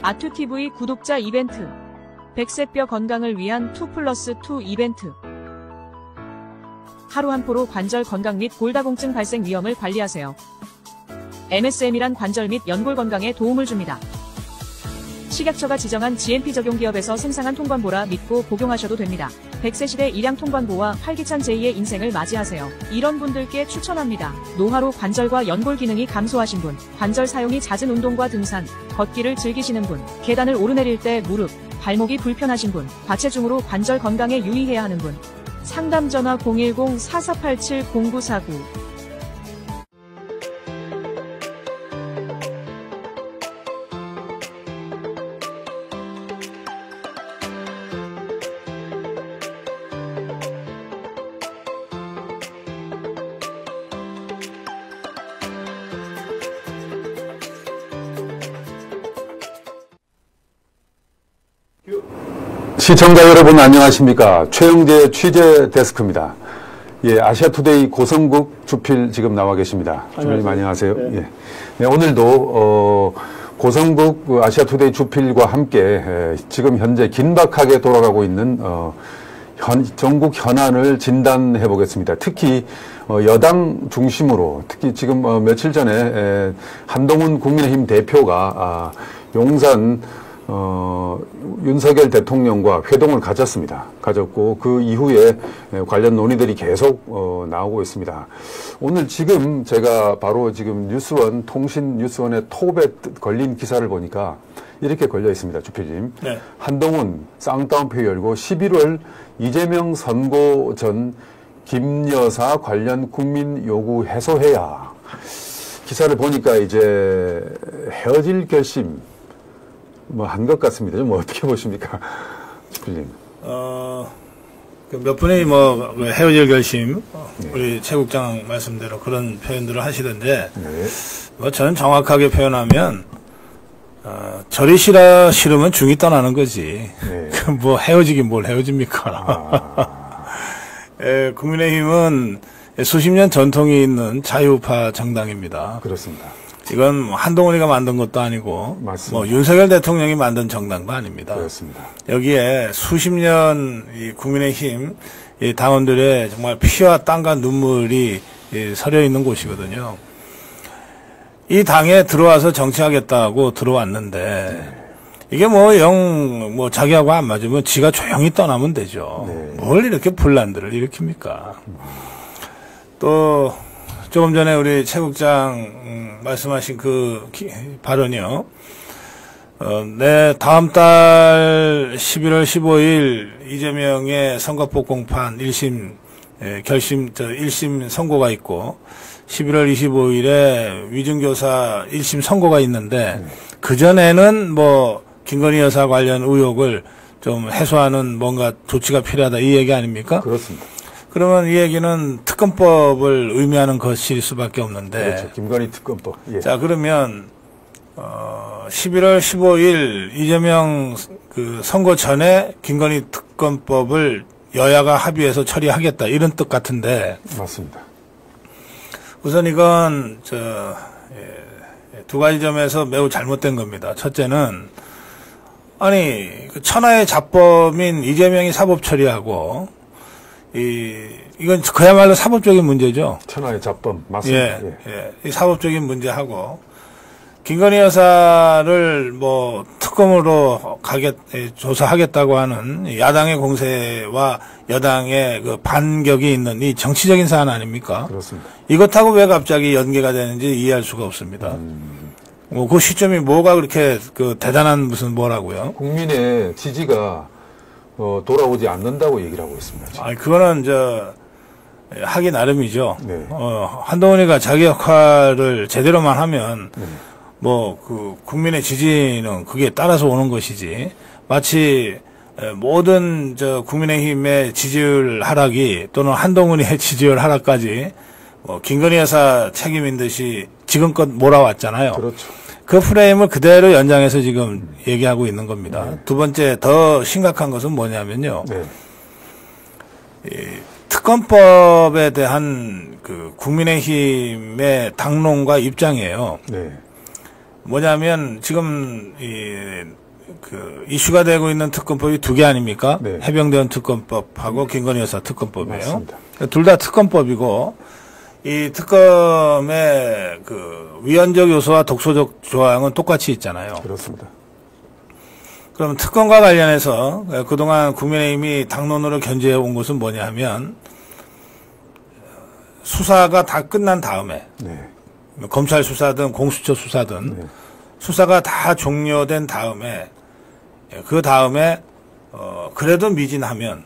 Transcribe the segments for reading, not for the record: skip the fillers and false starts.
아투TV 구독자 이벤트. 백세뼈 건강을 위한 2+2 이벤트. 하루 한 포로 관절 건강 및 골다공증 발생 위험을 관리하세요. MSM이란 관절 및 연골 건강에 도움을 줍니다. 식약처가 지정한 GMP 적용 기업에서 생산한 통관보라 믿고 복용하셔도 됩니다. 100세 시대 일양 통관보와 활기찬 제2의 인생을 맞이하세요. 이런 분들께 추천합니다. 노화로 관절과 연골 기능이 감소하신 분, 관절 사용이 잦은 운동과 등산, 걷기를 즐기시는 분, 계단을 오르내릴 때 무릎, 발목이 불편하신 분, 과체중으로 관절 건강에 유의해야 하는 분. 상담 전화 010-4487-0949. 시청자 여러분 안녕하십니까. 최영재 취재 데스크입니다. 예, 아시아투데이 고성국 주필 지금 나와 계십니다. 주필님 안녕하세요. 네. 예. 네, 오늘도 고성국 아시아투데이 주필과 함께 지금 현재 긴박하게 돌아가고 있는 전국 현안을 진단해 보겠습니다. 특히 여당 중심으로 특히 지금 며칠 전에 한동훈 국민의힘 대표가 용산 윤석열 대통령과 회동을 가졌고 그 이후에 관련 논의들이 계속 나오고 있습니다. 오늘 지금 제가 바로 지금 뉴스원 통신뉴스원의 톱에 걸린 기사를 보니까 이렇게 걸려 있습니다. 주필님. 네. 한동훈 쌍따옴표 열고 11월 이재명 선거 전 김여사 관련 국민 요구 해소해야. 기사를 보니까 이제 헤어질 결심 한 것 같습니다. 좀 어떻게 보십니까? 주필님. 몇 분이 헤어질 결심, 네. 우리 최 국장 말씀대로 그런 표현들을 하시던데, 네. 저는 정확하게 표현하면, 절이 싫으면 중이 떠나는 거지. 네. 헤어지긴 뭘 헤어집니까? 예, 국민의힘은 수십 년 전통이 있는 자유파 정당입니다. 그렇습니다. 이건 한동훈이가 만든 것도 아니고, 맞습니다. 윤석열 대통령이 만든 정당도 아닙니다. 그렇습니다. 여기에 수십 년 이 국민의힘 이 당원들의 정말 피와 땀과 눈물이 서려 있는 곳이거든요. 이 당에 들어와서 정치하겠다고 들어왔는데, 이게 자기하고 안 맞으면 지가 조용히 떠나면 되죠. 네. 뭘 이렇게 분란들을 일으킵니까? 또, 조금 전에 우리 최 국장 말씀하신 그 발언이요. 다음 달 11월 15일 이재명의 선거법 공판 1심 선고가 있고 11월 25일에 위증교사 1심 선고가 있는데 그전에는 김건희 여사 관련 의혹을 좀 해소하는 뭔가 조치가 필요하다 이 얘기 아닙니까? 그렇습니다. 그러면 이 얘기는 특검법을 의미하는 것일 수밖에 없는데. 그렇죠. 김건희 특검법. 예. 자, 그러면, 11월 15일 이재명 선거 전에 김건희 특검법을 여야가 합의해서 처리하겠다. 이런 뜻 같은데. 맞습니다. 우선 이건, 두 가지 점에서 매우 잘못된 겁니다. 첫째는, 천하의 자범인 이재명이 사법 처리하고, 이건 그야말로 사법적인 문제죠. 천하의 자범, 맞습니다. 이 사법적인 문제하고, 김건희 여사를 특검으로 조사하겠다고 하는 야당의 공세와 여당의 그 반격이 있는 이 정치적인 사안 아닙니까? 그렇습니다. 이것하고 왜 갑자기 연계가 되는지 이해할 수가 없습니다. 그 시점이 뭐가 그렇게 대단한 무슨 뭐라고요? 국민의 지지가 돌아오지 않는다고 얘기를 하고 있습니다. 지금. 그거는 하기 나름이죠. 네. 한동훈이가 자기 역할을 제대로만 하면, 국민의 지지는 그게 따라서 오는 것이지, 마치, 모든 국민의힘의 지지율 하락이 또는 한동훈의 지지율 하락까지, 김건희 여사 책임인 듯이 지금껏 몰아왔잖아요. 그렇죠. 그 프레임을 그대로 연장해서 지금 얘기하고 있는 겁니다. 네. 두 번째 더 심각한 것은 뭐냐면요. 네. 특검법에 대한 국민의힘의 당론과 입장이에요. 네. 뭐냐면 지금 이슈가 되고 있는 특검법이 두 개 아닙니까? 네. 해병대원 특검법하고 김건희 여사 특검법이에요. 맞습니다. 둘 다 특검법이고 이 특검의 위헌적 요소와 독소적 조항은 똑같이 있잖아요. 그렇습니다. 그럼 특검과 관련해서 그동안 국민의힘이 당론으로 견제해 온 것은 뭐냐 하면 수사가 다 끝난 다음에 네. 검찰 수사든 공수처 수사든 네. 수사가 다 종료된 다음에 그 다음에 그래도 미진하면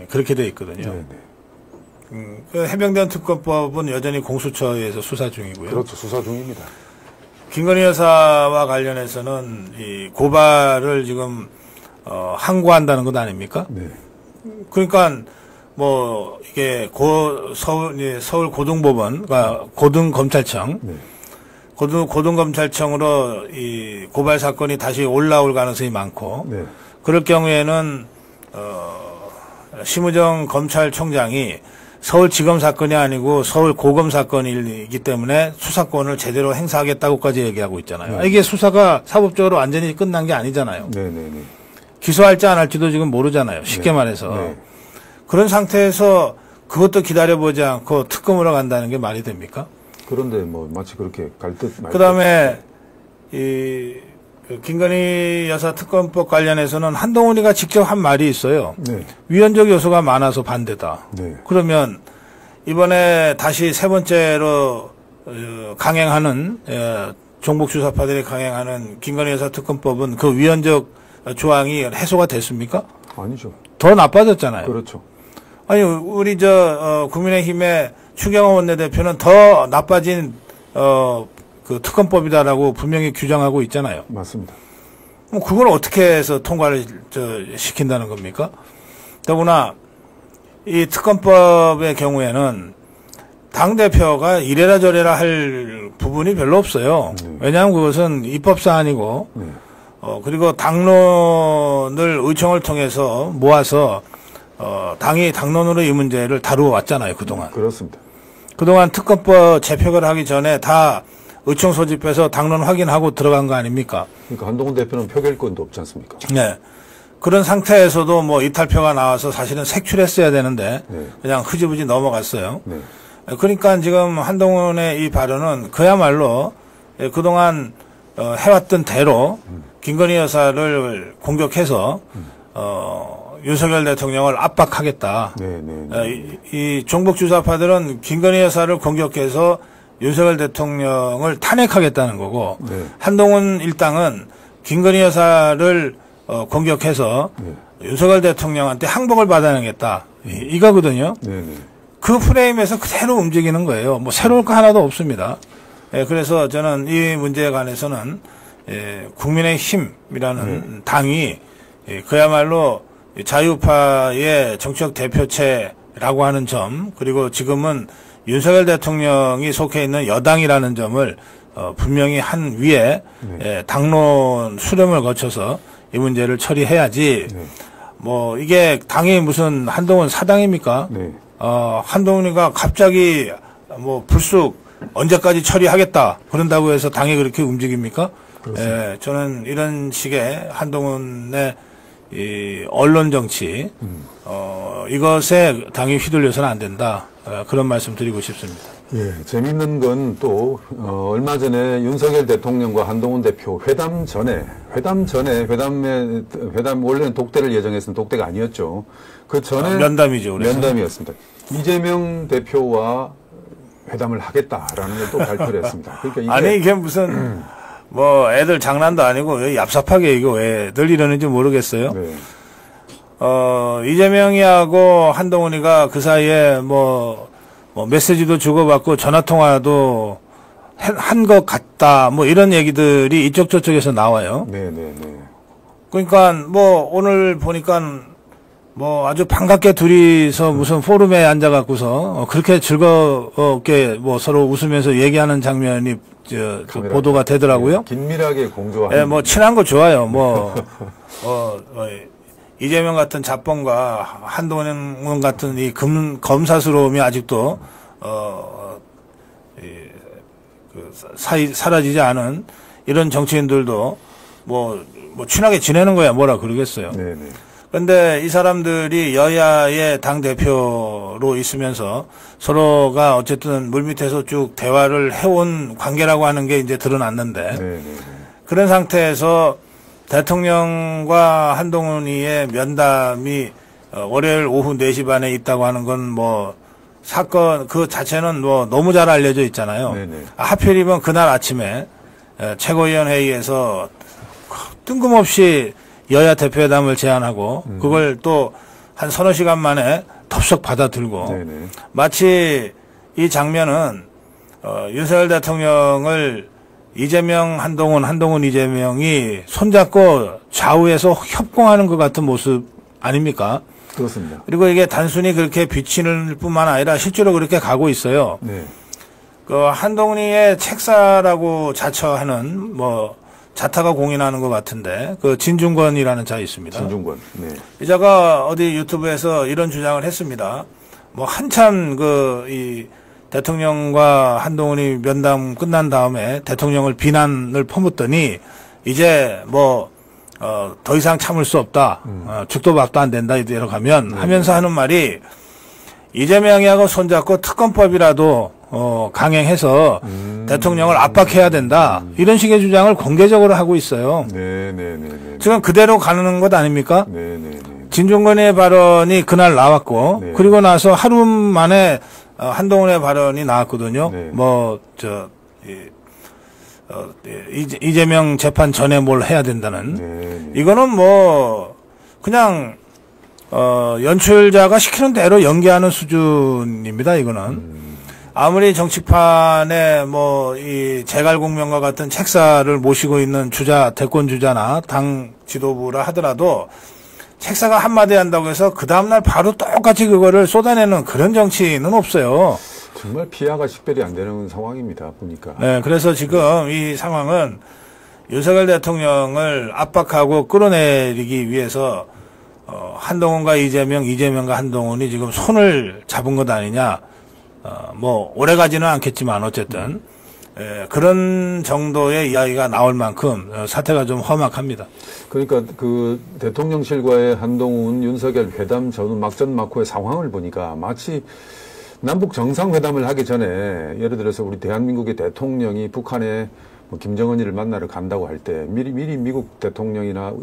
그렇게 돼 있거든요. 네, 네. 그 해병대원 특검법은 여전히 공수처에서 수사 중이고요. 그렇죠. 수사 중입니다. 김건희 여사와 관련해서는 이 고발을 지금 항고한다는 것 아닙니까? 네. 그러니까 뭐 이게 서울 고등법원, 그러니까 고등검찰청, 네. 고등검찰청으로 이 고발 사건이 다시 올라올 가능성이 많고, 네. 그럴 경우에는 심우정 검찰총장이 서울지검 사건이 아니고 서울 고검 사건이기 때문에 수사권을 제대로 행사하겠다고까지 얘기하고 있잖아요. 네. 이게 수사가 사법적으로 완전히 끝난 게 아니잖아요. 네, 네, 네. 기소할지 안 할지도 지금 모르잖아요. 쉽게 말해서. 네. 그런 상태에서 그것도 기다려보지 않고 특검으로 간다는 게 말이 됩니까? 그런데 뭐 마치 그렇게 갈 듯 말 듯. 그 다음에 김건희 여사 특검법 관련해서는 한동훈이가 직접 한 말이 있어요. 네. 위헌적 요소가 많아서 반대다. 네. 그러면 이번에 다시 세 번째로 강행하는 종북 주사파들이 강행하는 김건희 여사 특검법은 그 위헌적 조항이 해소가 됐습니까? 아니죠. 더 나빠졌잖아요. 그렇죠. 아니 우리 국민의힘의 추경호 원내대표는 더 나빠진 그 특검법이다라고 분명히 규정하고 있잖아요. 맞습니다. 그럼 그걸 어떻게 해서 통과를 시킨다는 겁니까? 더구나 이 특검법의 경우에는 당대표가 이래라 저래라 할 부분이 별로 없어요. 왜냐하면 그것은 입법 사안이고 네. 그리고 당론을 의총을 통해서 모아서 당이 당론으로 이 문제를 다루어 왔잖아요. 그동안. 그렇습니다. 그동안 특검법 재표결 하기 전에 다 의총 소집해서 당론 확인하고 들어간 거 아닙니까? 그러니까 한동훈 대표는 표결권도 없지 않습니까? 네. 그런 상태에서도 뭐 이탈표가 나와서 사실은 색출했어야 되는데 네. 그냥 흐지부지 넘어갔어요. 네. 그러니까 지금 한동훈의 이 발언은 그야말로 그동안 해왔던 대로 김건희 여사를 공격해서 윤석열 대통령을 압박하겠다. 네, 네, 네. 이 종북 주사파들은 김건희 여사를 공격해서 윤석열 대통령을 탄핵하겠다는 거고 네. 한동훈 일당은 김건희 여사를 공격해서 네. 윤석열 대통령한테 항복을 받아내겠다. 이거거든요. 네, 네. 그 프레임에서 그대로 움직이는 거예요. 뭐 새로울 거 하나도 없습니다. 그래서 저는 이 문제에 관해서는 국민의힘이라는 당이 그야말로 자유파의 정치적 대표체라고 하는 점, 그리고 지금은 윤석열 대통령이 속해 있는 여당이라는 점을 분명히 한 위에 당론 수렴을 거쳐서 이 문제를 처리해야지. 네. 뭐 이게 당이 무슨 한동훈 사당입니까? 네. 한동훈이가 갑자기 뭐 불쑥 언제까지 처리하겠다 그런다고 해서 당이 그렇게 움직입니까? 저는 이런 식의 한동훈의 이 언론 정치 이것에 당이 휘둘려서는 안 된다. 그런 말씀 드리고 싶습니다. 예, 재밌는 건 또 얼마 전에 윤석열 대통령과 한동훈 대표 회담 원래는 독대를 예정했으면 독대가 아니었죠. 그 전에 면담이죠. 그래서. 면담이었습니다. 이재명 대표와 회담을 하겠다라는 걸 또 발표를 했습니다. 그러니까 이게 아니 이게 무슨 뭐 애들 장난도 아니고 왜 얍삽하게 이거 왜들 이러는지 모르겠어요. 네. 이재명이하고 한동훈이가 그 사이에 뭐 메시지도 주고받고 전화통화도 한 것 같다. 뭐 이런 얘기들이 이쪽 저쪽에서 나와요. 네, 네, 네. 그러니까 뭐 오늘 보니까 뭐 아주 반갑게 둘이서 무슨 포럼에 앉아갖고서 그렇게 즐겁게 뭐 서로 웃으면서 얘기하는 장면이 보도가 되더라고요. 긴밀하게 공조하는. 예, 뭐 친한 거 좋아요. 이재명 같은 잡범과 한동훈 같은 이 검사스러움이 아직도 사라지지 않은 이런 정치인들도 뭐 친하게 지내는 거야 뭐라 그러겠어요. 네네. 그런데 이 사람들이 여야의 당 대표로 있으면서 서로가 어쨌든 물밑에서 쭉 대화를 해온 관계라고 하는 게 이제 드러났는데 네네. 그런 상태에서 대통령과 한동훈이의 면담이 월요일 오후 4시 반에 있다고 하는 건 뭐 사건 그 자체는 뭐 너무 잘 알려져 있잖아요. 네네. 하필이면 그날 아침에 최고위원 회의에서 뜬금없이 여야 대표회담을 제안하고 그걸 또 한 서너 시간 만에 덥석 받아들고 네네. 마치 이 장면은 윤석열 대통령을 이재명, 한동훈, 이재명이 손잡고 좌우에서 협공하는 것 같은 모습 아닙니까? 그렇습니다. 그리고 이게 단순히 그렇게 비치는 뿐만 아니라 실제로 그렇게 가고 있어요. 네. 그 한동훈이의 책사라고 자처하는 뭐 자타가 공인하는 것 같은데 그 진중권이라는 자 있습니다. 진중권. 네. 이 자가 어디 유튜브에서 이런 주장을 했습니다. 뭐 한참 이 대통령과 한동훈이 면담 끝난 다음에 대통령을 비난을 퍼붓더니 이제 뭐 더 이상 참을 수 없다. 죽도 밥도 안 된다. 이대로 가면 하면서 하는 말이 이재명이하고 손잡고 특검법이라도 강행해서 대통령을 압박해야 된다. 이런 식의 주장을 공개적으로 하고 있어요. 네네네. 지금 그대로 가는 것 아닙니까? 네네네. 진중권의 발언이 그날 나왔고 네. 그리고 나서 하루 만에 한동훈의 발언이 나왔거든요. 네. 이재명 재판 전에 뭘 해야 된다는. 네. 이거는 뭐 그냥 연출자가 시키는 대로 연기하는 수준입니다. 이거는 아무리 정치판에 뭐 이 제갈공명과 같은 책사를 모시고 있는 대권 주자나 당 지도부라 하더라도 책사가 한마디 한다고 해서 그 다음날 바로 똑같이 그거를 쏟아내는 그런 정치는 없어요. 정말 피하가 식별이 안 되는 상황입니다. 보니까. 네, 그래서 지금 이 상황은 윤석열 대통령을 압박하고 끌어내리기 위해서 한동훈과 이재명과 한동훈이 지금 손을 잡은 것 아니냐. 뭐 오래 가지는 않겠지만 어쨌든 그런 정도의 이야기가 나올 만큼 사태가 좀 험악합니다. 그러니까 그 대통령실과의 한동훈, 윤석열 회담 전 막전막후의 상황을 보니까 마치 남북 정상회담을 하기 전에 예를 들어서 우리 대한민국의 대통령이 북한에 뭐 김정은이를 만나러 간다고 할 때 미리 미국 대통령이나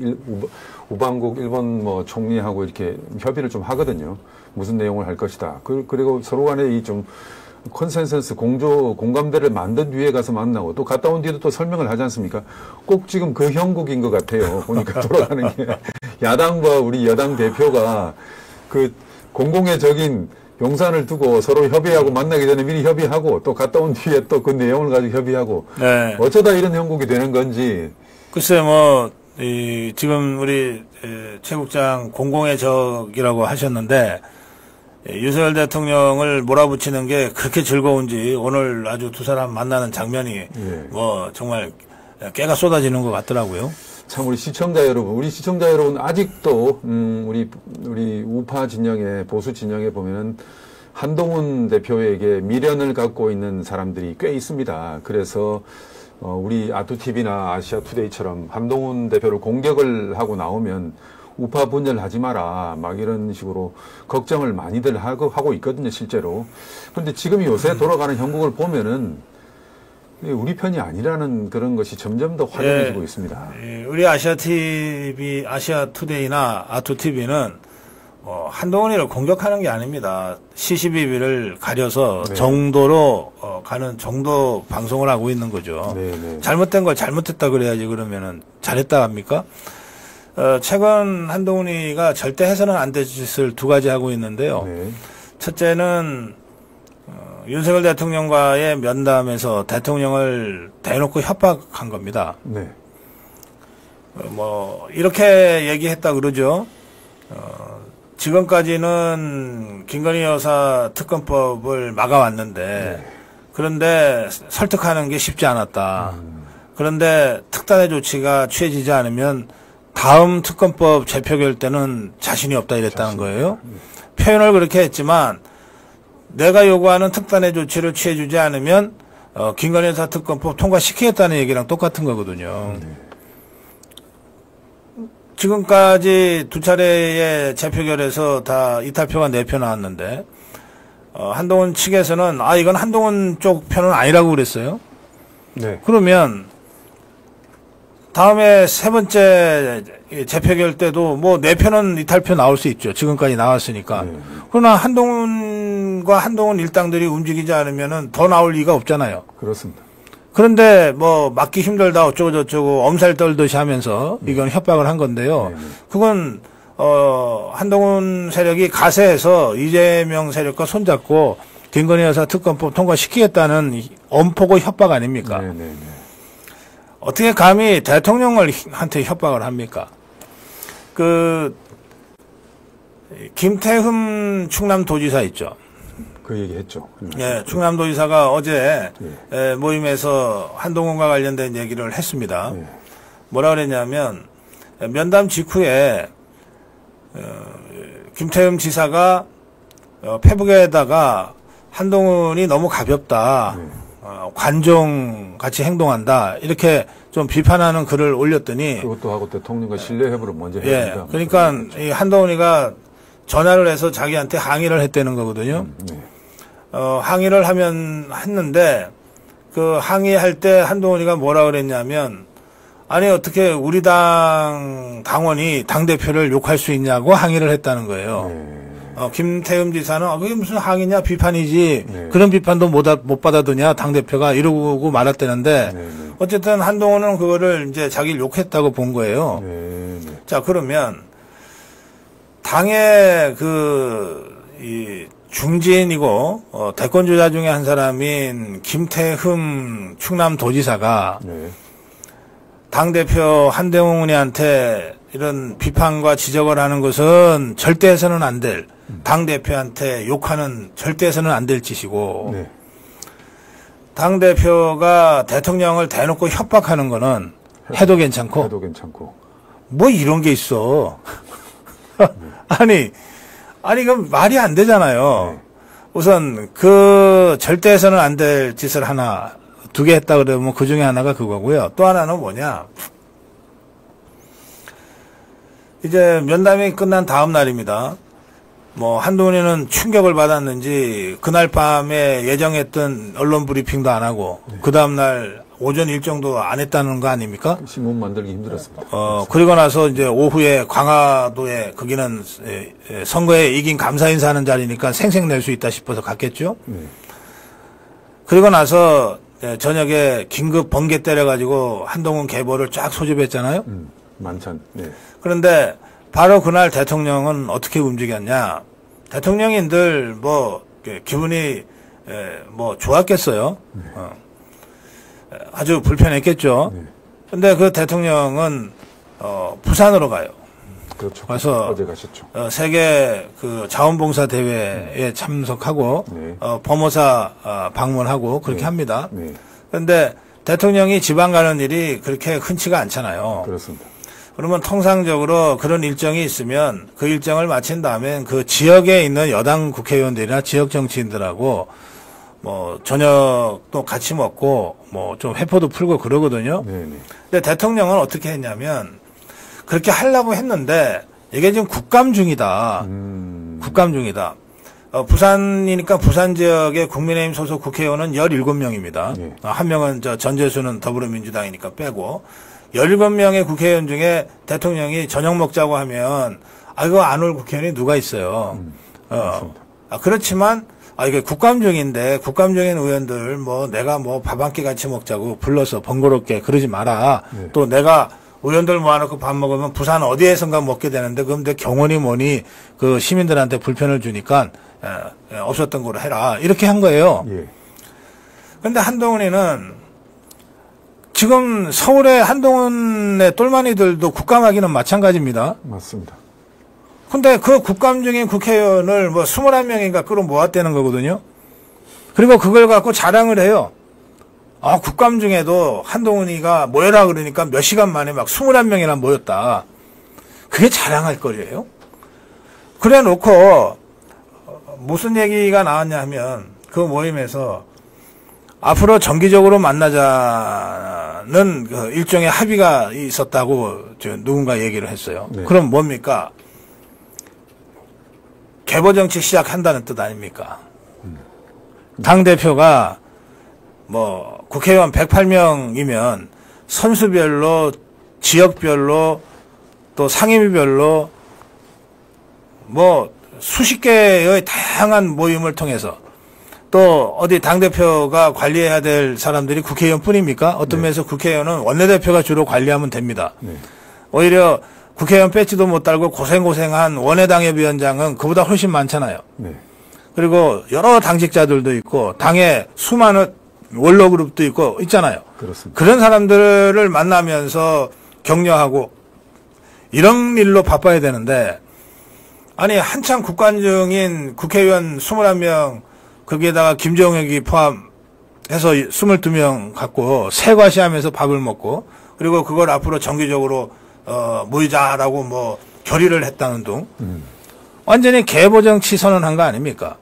우방국 일본 뭐 총리하고 이렇게 협의를 좀 하거든요. 무슨 내용을 할 것이다. 그리고 서로 간에 이 좀 컨센서스 공감대를 만든 뒤에 가서 만나고 또 갔다 온 뒤에도 또 설명을 하지 않습니까? 꼭 지금 그 형국인 것 같아요. 보니까 돌아가는 게 야당과 우리 여당 대표가 그 공공의 적인 용산을 두고 서로 협의하고 만나기 전에 미리 협의하고 또 갔다 온 뒤에 또 그 내용을 가지고 협의하고 네. 어쩌다 이런 형국이 되는 건지. 글쎄 지금 우리 최 국장 공공의 적이라고 하셨는데 윤석열 대통령을 몰아붙이는 게 그렇게 즐거운지 오늘 아주 두 사람 만나는 장면이 뭐 정말 깨가 쏟아지는 것 같더라고요. 참 우리 시청자 여러분 아직도 우리 우파 진영의 보수 진영에 보면은 한동훈 대표에게 미련을 갖고 있는 사람들이 꽤 있습니다. 그래서 우리 아투TV나 아시아투데이처럼 한동훈 대표를 공격을 하고 나오면 우파 분열하지 마라 막 이런 식으로 걱정을 많이들 하고 있거든요, 실제로. 그런데 지금 요새 돌아가는 형국을 보면은 우리 편이 아니라는 그런 것이 점점 더 확연해지고 있습니다. 우리 아시아투데이나 아투TV는 한동훈이를 공격하는 게 아닙니다. 시시비비를 가려서 정도로 가는 정도 방송을 하고 있는 거죠. 잘못된 걸 잘못했다 그래야지 그러면은 잘했다 합니까? 최근 한동훈이가 절대 해서는 안 될 짓을 두 가지 하고 있는데요. 첫째는 윤석열 대통령과의 면담에서 대통령을 대놓고 협박한 겁니다. 이렇게 얘기했다 그러죠. 지금까지는 김건희 여사 특검법을 막아왔는데, 그런데 설득하는 게 쉽지 않았다. 그런데 특단의 조치가 취해지지 않으면 다음 특검법 재표결 때는 자신이 없다 이랬다는 거예요. 표현을 그렇게 했지만 내가 요구하는 특단의 조치를 취해주지 않으면 김건희 여사 특검법 통과시키겠다는 얘기랑 똑같은 거거든요. 지금까지 두 차례의 재표결에서 다 이탈표가 4표 나왔는데, 한동훈 측에서는, 이건 한동훈 쪽 편은 아니라고 그랬어요. 네. 그러면, 다음에 세 번째 재표결 때도 뭐 4표는 이탈표 나올 수 있죠. 지금까지 나왔으니까. 그러나 한동훈과 한동훈 일당들이 움직이지 않으면은 더 나올 리가 없잖아요. 그렇습니다. 그런데 뭐 막기 힘들다 어쩌고 저쩌고 엄살 떨듯이 하면서 이건 협박을 한 건데요. 그건 한동훈 세력이 가세해서 이재명 세력과 손잡고 김건희 여사 특검법 통과시키겠다는 엄포고 협박 아닙니까? 네네네. 어떻게 감히 대통령한테 협박을 합니까? 김태흠 충남도지사 있죠. 그 얘기 했죠. 예, 충남도지사가 어제 모임에서 한동훈과 관련된 얘기를 했습니다. 뭐라 그랬냐면, 면담 직후에, 김태흠 지사가, 페북에다가 한동훈이 너무 가볍다. 관종 같이 행동한다. 이렇게 좀 비판하는 글을 올렸더니. 그것도 하고 대통령과 신뢰회부를 먼저 해야 됩니다. 그러니까 이 한동훈이가 전화를 해서 자기한테 항의를 했다는 거거든요. 항의를 했는데, 그 항의할 때 한동훈이가 뭐라 그랬냐면, 아니, 어떻게 우리 당원이 당대표를 욕할 수 있냐고 항의를 했다는 거예요. 김태흠 지사는, 그게 무슨 항의냐, 비판이지. 그런 비판도 못 받아두냐, 당대표가 이러고 말았다는데, 어쨌든 한동훈은 그거를 이제 자기를 욕했다고 본 거예요. 자, 그러면, 당의 중진이고, 대권주자 중에 한 사람인 김태흠 충남도지사가, 당대표 한동훈이한테 이런 비판과 지적을 하는 것은 절대 해서는 안 될, 당대표한테 욕하는 절대 해서는 안 될 짓이고, 당대표가 대통령을 대놓고 협박하는 거는 해도 괜찮고, 뭐 이런 게 있어. 아니, 그럼 말이 안 되잖아요. 우선, 절대 해서는 안 될 짓을 하나, 2개 했다 그러면 그 중에 하나가 그거고요. 또 하나는 뭐냐. 이제 면담이 끝난 다음 날입니다. 뭐, 한동훈이는 충격을 받았는지, 그날 밤에 예정했던 언론 브리핑도 안 하고, 그 다음날 오전 일정도 안 했다는 거 아닙니까? 신문 만들기 힘들었습니다. 그리고 나서 이제 오후에 광화도에 거기는 선거에 이긴 감사 인사하는 자리니까 생색 낼 수 있다 싶어서 갔겠죠? 그리고 나서 저녁에 긴급 번개 때려가지고 한동훈 계보를 쫙 소집했잖아요? 만찬, 그런데 바로 그날 대통령은 어떻게 움직였냐? 대통령이 늘 뭐 기분이 뭐 좋았겠어요. 아주 불편했겠죠. 근데 그 대통령은 부산으로 가요. 그렇죠. 가서 어제 가셨죠. 세계 그 자원봉사 대회에 참석하고 범어사 방문하고 그렇게 합니다. 그런데 대통령이 지방 가는 일이 그렇게 흔치가 않잖아요. 그렇습니다. 그러면 통상적으로 그런 일정이 있으면 그 일정을 마친 다음에 그 지역에 있는 여당 국회의원들이나 지역 정치인들하고 뭐 저녁도 같이 먹고 뭐 좀 회포도 풀고 그러거든요. 근데 대통령은 어떻게 했냐면 그렇게 하려고 했는데 이게 지금 국감 중이다. 국감 중이다. 부산이니까 부산 지역의 국민의힘 소속 국회의원은 17명입니다. 한 명은 전재수는 더불어민주당이니까 빼고 17명의 국회의원 중에 대통령이 저녁 먹자고 하면 이거 안 올 국회의원이 누가 있어요. 그렇지만 이게 국감 중인데 국감 중인 의원들 뭐 내가 뭐 밥 한 끼 같이 먹자고 불러서 번거롭게 그러지 마라. 또 내가 의원들 모아놓고 밥 먹으면 부산 어디에선가 먹게 되는데 그럼 내 경원이 뭐니 그 시민들한테 불편을 주니까 없었던 거로 해라. 이렇게 한 거예요. 그런데 한동훈이는 지금 서울의 한동훈의 똘마니들도 국감하기는 마찬가지입니다. 맞습니다. 근데 그 국감 중인 국회의원을 뭐 21명인가 끌어 모았다는 거거든요. 그리고 그걸 갖고 자랑을 해요. 국감 중에도 한동훈이가 모여라 그러니까 몇 시간 만에 막 21명이나 모였다. 그게 자랑할 거리예요. 그래 놓고 무슨 얘기가 나왔냐 하면 그 모임에서 앞으로 정기적으로 만나자는 그 일종의 합의가 있었다고 누군가 얘기를 했어요. 네. 그럼 뭡니까? 개보정치 시작한다는 뜻 아닙니까? 당대표가 뭐 국회의원 108명이면 선수별로 지역별로 또 상임위별로 뭐 수십 개의 다양한 모임을 통해서 또 어디 당대표가 관리해야 될 사람들이 국회의원 뿐입니까? 어떤 면에서 국회의원은 원내대표가 주로 관리하면 됩니다. 오히려 국회의원 배지도 못 달고 고생한 원외당협위원장은 그보다 훨씬 많잖아요. 그리고 여러 당직자들도 있고 당에 수많은 원로그룹도 있고 있잖아요. 그렇습니다. 그런 사람들을 만나면서 격려하고 이런 일로 바빠야 되는데 아니 한창 국관 중인 국회의원 21명 거기에다가 김정혁이 포함해서 22명 갖고 세과시하면서 밥을 먹고 그리고 그걸 앞으로 정기적으로 모이자라고 뭐 결의를 했다는 등 완전히 개보정치 선언한 거 아닙니까?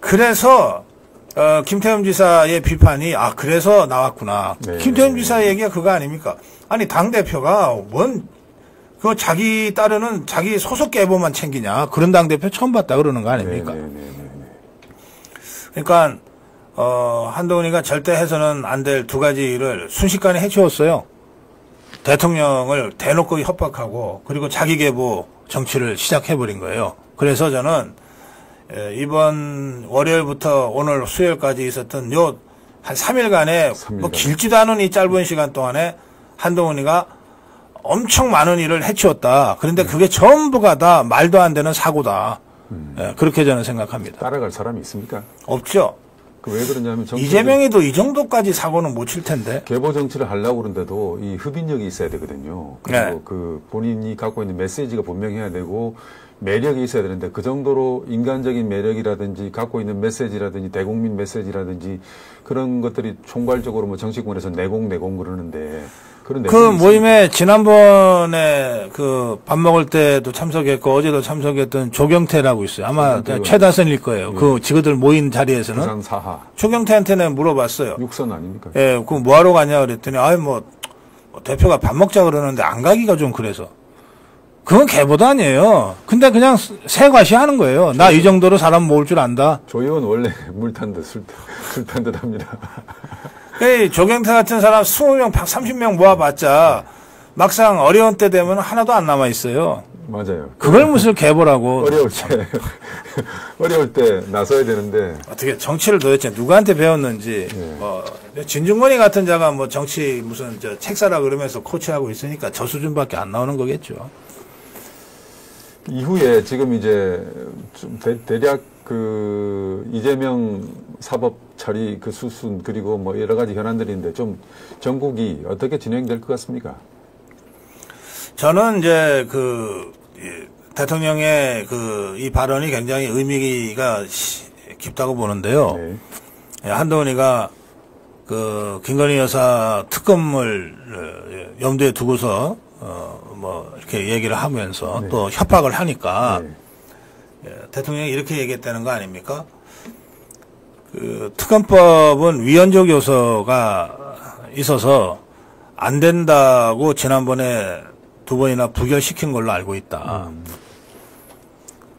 그래서 김태흠 지사의 비판이 그래서 나왔구나. 네. 김태흠 지사 얘기가 그거 아닙니까? 아니 당대표가 그 자기 따르는 자기 소속 계보만 챙기냐. 그런 당대표 처음 봤다 그러는 거 아닙니까? 그러니까 한동훈이가 절대 해서는 안 될 두 가지 일을 순식간에 해치웠어요. 대통령을 대놓고 협박하고 그리고 자기 계보 정치를 시작해버린 거예요. 그래서 저는 이번 월요일부터 오늘 수요일까지 있었던 한 3일간의 뭐 길지도 않은 이 짧은 시간 동안에 한동훈이가 엄청 많은 일을 해치웠다. 그런데 그게 전부가 다 말도 안 되는 사고다. 그렇게 저는 생각합니다. 따라갈 사람이 있습니까? 없죠. 왜 그러냐면 이재명이도 이 정도까지 사고는 못 칠 텐데. 개보 정치를 하려고 그러는데도 이 흡인력이 있어야 되거든요. 그리고 그 본인이 갖고 있는 메시지가 분명해야 되고 매력이 있어야 되는데 그 정도로 인간적인 매력이라든지 갖고 있는 메시지라든지 대국민 메시지라든지 그런 것들이 총괄적으로 뭐 정치권에서 내공 그러는데 그런 그 모임에 지난번에 그 밥 먹을 때도 참석했고 어제도 참석했던 조경태라고 있어요. 아마 최다선일 거예요. 그 지그들 모인 자리에서는 부산 사하 조경태한테는 물어봤어요. 육선 아닙니까? 예, 그 뭐하러 가냐 그랬더니 뭐 대표가 밥 먹자 그러는데 안 가기가 좀 그래서. 그건 개보도 아니에요. 근데 그냥 새과시 하는 거예요. 나 이 정도로 사람 모을 줄 안다. 조 의원 원래 물 탄 듯 술 탄 듯 합니다. 조경태 같은 사람 20명, 30명 모아봤자 막상 어려운 때 되면 하나도 안 남아 있어요. 맞아요. 그걸 무슨 개보라고. 어려울 때 나서야 되는데. 어떻게 정치를 도대체 누구한테 배웠는지. 진중권이 같은 자가 뭐 정치 무슨 책 사라 그러면서 코치하고 있으니까 저 수준밖에 안 나오는 거겠죠. 이후에 지금 이제 좀 대략 그 이재명 사법 처리 그 수순 그리고 뭐 여러 가지 현안들인데 좀 전국이 어떻게 진행될 것 같습니까? 저는 이제 대통령의 이 발언이 굉장히 의미가 깊다고 보는데요. 한동훈이가 김건희 여사 특검을 염두에 두고서 뭐 이렇게 얘기를 하면서 또 협박을 하니까 대통령이 이렇게 얘기했다는 거 아닙니까? 특검법은 위헌적 요소가 있어서 안 된다고 지난번에 2번이나 부결시킨 걸로 알고 있다.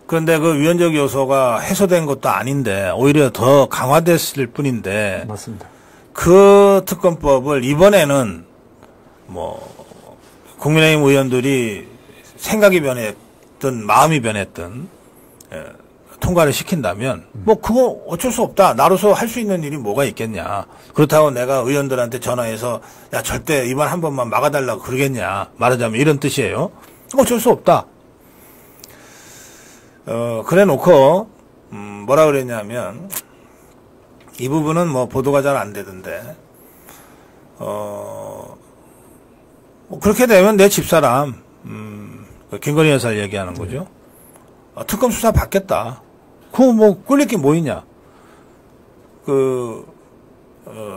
그런데 그 위헌적 요소가 해소된 것도 아닌데 오히려 더 강화됐을 뿐인데 맞습니다. 그 특검법을 이번에는 뭐 국민의힘 의원들이 생각이 변했든 마음이 변했든 통과를 시킨다면 뭐 그거 어쩔 수 없다. 나로서 할 수 있는 일이 뭐가 있겠냐. 그렇다고 내가 의원들한테 전화해서 야 절대 이번 한 번만 막아달라고 그러겠냐. 말하자면 이런 뜻이에요. 어쩔 수 없다. 그래 놓고 뭐라 그랬냐면 이 부분은 뭐 보도가 잘 안 되던데 그렇게 되면 내 집사람 김건희 여사를 얘기하는 거죠. 특검 수사 받겠다. 그거 뭐 꿀릴 게 뭐 있냐.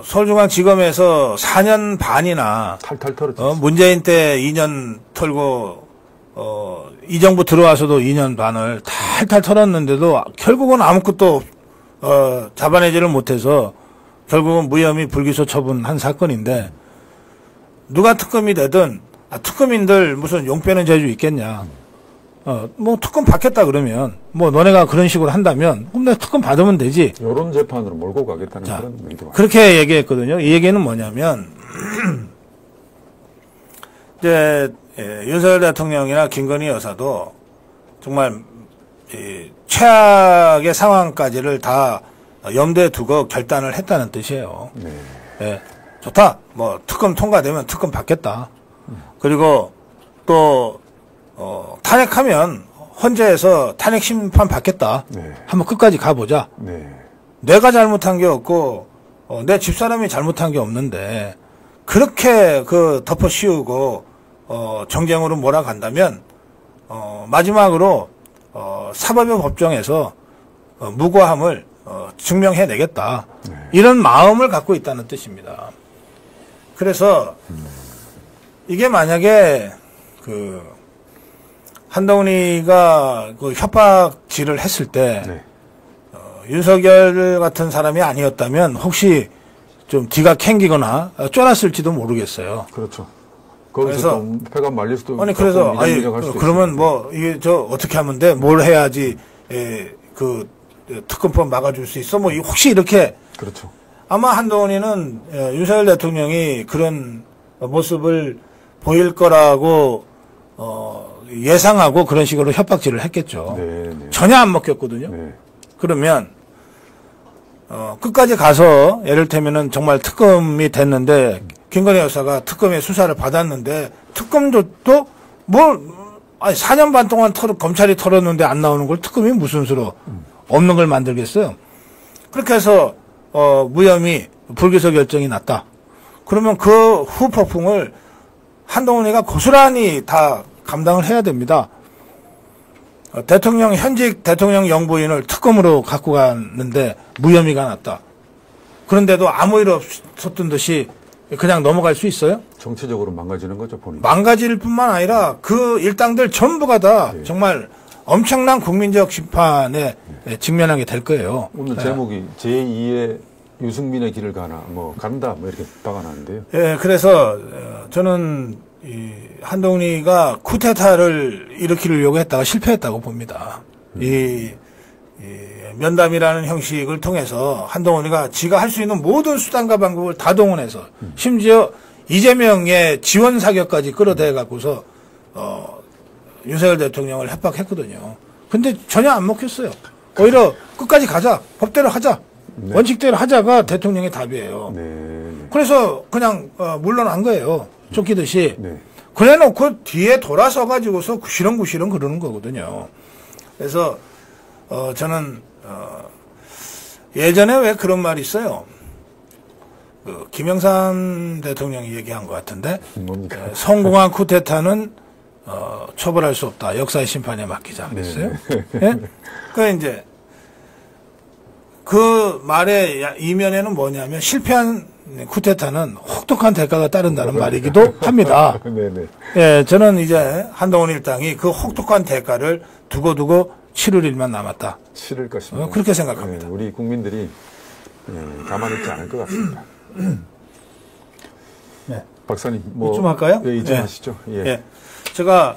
서울중앙지검에서 4년 반이나 탈탈 털었죠. 문재인 때 2년 털고 이 정부 들어와서도 2년 반을 탈탈 털었는데도 결국은 아무것도 잡아내지를 못해서 결국은 무혐의 불기소 처분한 사건인데 누가 특검이 되든 특검인들 무슨 용 빼는 재주 있겠냐. 뭐 특검 받겠다 그러면 뭐 너네가 그런 식으로 한다면 그럼 내가 특검 받으면 되지. 이런 재판으로 몰고 가겠다는 그런 의도가. 그렇게 얘기했거든요. 이 얘기는 뭐냐면 이제 윤석열 대통령이나 김건희 여사도 정말 최악의 상황까지를 다 염두에 두고 결단을 했다는 뜻이에요. 네. 예, 좋다. 뭐 특검 통과되면 특검 받겠다. 그리고 또 탄핵하면 헌재에서 탄핵 심판 받겠다. 네. 한번 끝까지 가보자. 네. 내가 잘못한 게 없고 내 집사람이 잘못한 게 없는데 그렇게 덮어 씌우고 정쟁으로 몰아간다면 마지막으로 사법의 법정에서 무고함을 증명해내겠다. 네. 이런 마음을 갖고 있다는 뜻입니다. 그래서 이게 만약에 한동훈이가 협박질을 했을 때 네. 윤석열 같은 사람이 아니었다면 혹시 좀 뒤가 캥기거나 쫄았을지도 모르겠어요. 그렇죠. 거기서 좀 패가 말릴 수도. 아니 그래서 그러면 있습니다. 뭐 이게 어떻게 하면 돼? 뭘 해야지 특검법 막아줄 수 있어? 뭐 혹시 이렇게. 그렇죠. 아마 한동훈이는 윤석열 대통령이 그런 모습을 보일 거라고 예상하고 그런 식으로 협박질을 했겠죠. 네, 네. 전혀 안 먹혔거든요. 네. 그러면 끝까지 가서 예를 들면은 정말 특검이 됐는데 김건희 여사가 특검의 수사를 받았는데 특검도 또 아니 4년 반 동안 검찰이 털었는데 안 나오는 걸 특검이 무슨 수로 없는 걸 만들겠어요. 그렇게 해서 무혐의 불기소 결정이 났다. 그러면 그 후폭풍을 한동훈이가 고스란히 다 감당을 해야 됩니다. 현직 대통령 영부인을 특검으로 갖고 갔는데 무혐의가 났다. 그런데도 아무 일 없었던 듯이 그냥 넘어갈 수 있어요? 정치적으로 망가지는 거죠, 본인. 망가질 뿐만 아니라 그 일당들 전부가 다 정말 엄청난 국민적 심판에 직면하게 될 거예요. 오늘 제목이 제2의 유승민의 길을 가나, 간다, 이렇게 박아놨는데요. 예, 그래서 저는 한동훈이가 쿠데타를 일으키려고 했다가 실패했다고 봅니다. 면담이라는 형식을 통해서 한동훈이가 지가 할 수 있는 모든 수단과 방법을 다 동원해서 심지어 이재명의 지원 사격까지 끌어대 갖고서 윤석열 대통령을 협박했거든요. 근데 전혀 안 먹혔어요. 오히려 끝까지 가자. 법대로 하자. 네. 원칙대로 하자가 대통령의 답이에요. 네. 그래서 그냥 물러난 거예요. 쫓기듯이. 네. 그래 놓고 뒤에 돌아서 가지고서 구시렁구시렁 그러는 거거든요. 그래서 저는 예전에 왜 그런 말이 있어요. 김영삼 대통령이 얘기한 것 같은데 뭡니까? 성공한 쿠데타는 처벌할 수 없다. 역사의 심판에 맡기자 그랬어요. 네? 그 이제 그 말의 이면에는 뭐냐면 실패한 쿠데타는 혹독한 대가가 따른다는 말이기도 합니다. 네네. 예, 저는 이제 한동훈 일당이 그 혹독한 대가를 두고두고 치를 일만 남았다. 치를 것입니다. 그렇게 생각합니다. 네, 우리 국민들이 가만히 있지 않을 것 같습니다. 네. 박사님, 좀 할까요? 예, 이쯤 예. 하시죠. 예. 예. 제가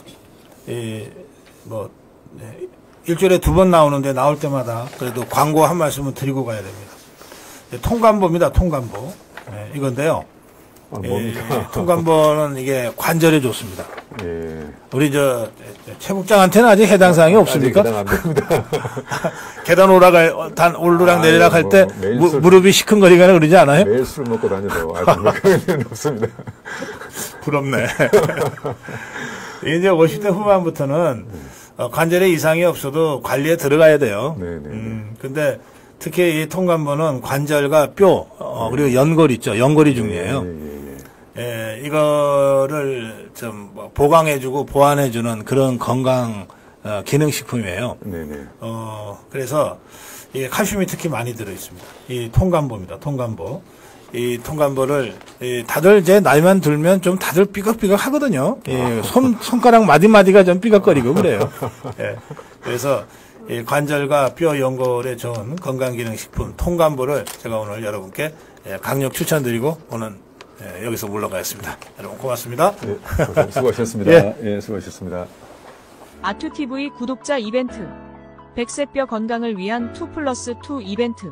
일주일에 2번 나오는데 나올 때마다 그래도 광고 한 말씀은 드리고 가야 됩니다. 통관보입니다. 통관보. 네, 이건데요. 뭡니까? 통관보는 이게 관절에 좋습니다. 예. 우리 최 국장한테는 아직 해당 사항이 없습니까? 아직 해당 안 됩니다. 계단 오르락 내리락 할 때 무릎이 시큰거리거나 그러지 않아요? 매일 술 먹고 다녀도 아직 그런 일은 없습니다. 부럽네. 이제 50대 후반부터는 관절에 이상이 없어도 관리에 들어가야 돼요. 네네. 근데 특히 이 통관보는 관절과 뼈, 그리고 연골 있죠. 연골이 중요해요. 예, 이거를 좀 보강해주고 보완해주는 그런 건강 기능식품이에요. 네네. 그래서 이 칼슘이 특히 많이 들어있습니다. 이 통관보입니다. 통관보. 이 통관보를 다들 이제 나이만 들면 좀 다들 삐걱삐걱 하거든요. 손가락 마디마디가 좀 삐걱거리고 그래요. 예, 그래서 이 관절과 뼈 연골에 좋은 건강기능식품 통감보를 제가 오늘 여러분께 강력 추천드리고 오늘 여기서 물러가겠습니다. 여러분 고맙습니다. 네, 수고하셨습니다. 예, 수고하셨습니다. 아투TV 구독자 이벤트 100세 뼈 건강을 위한 2+2 이벤트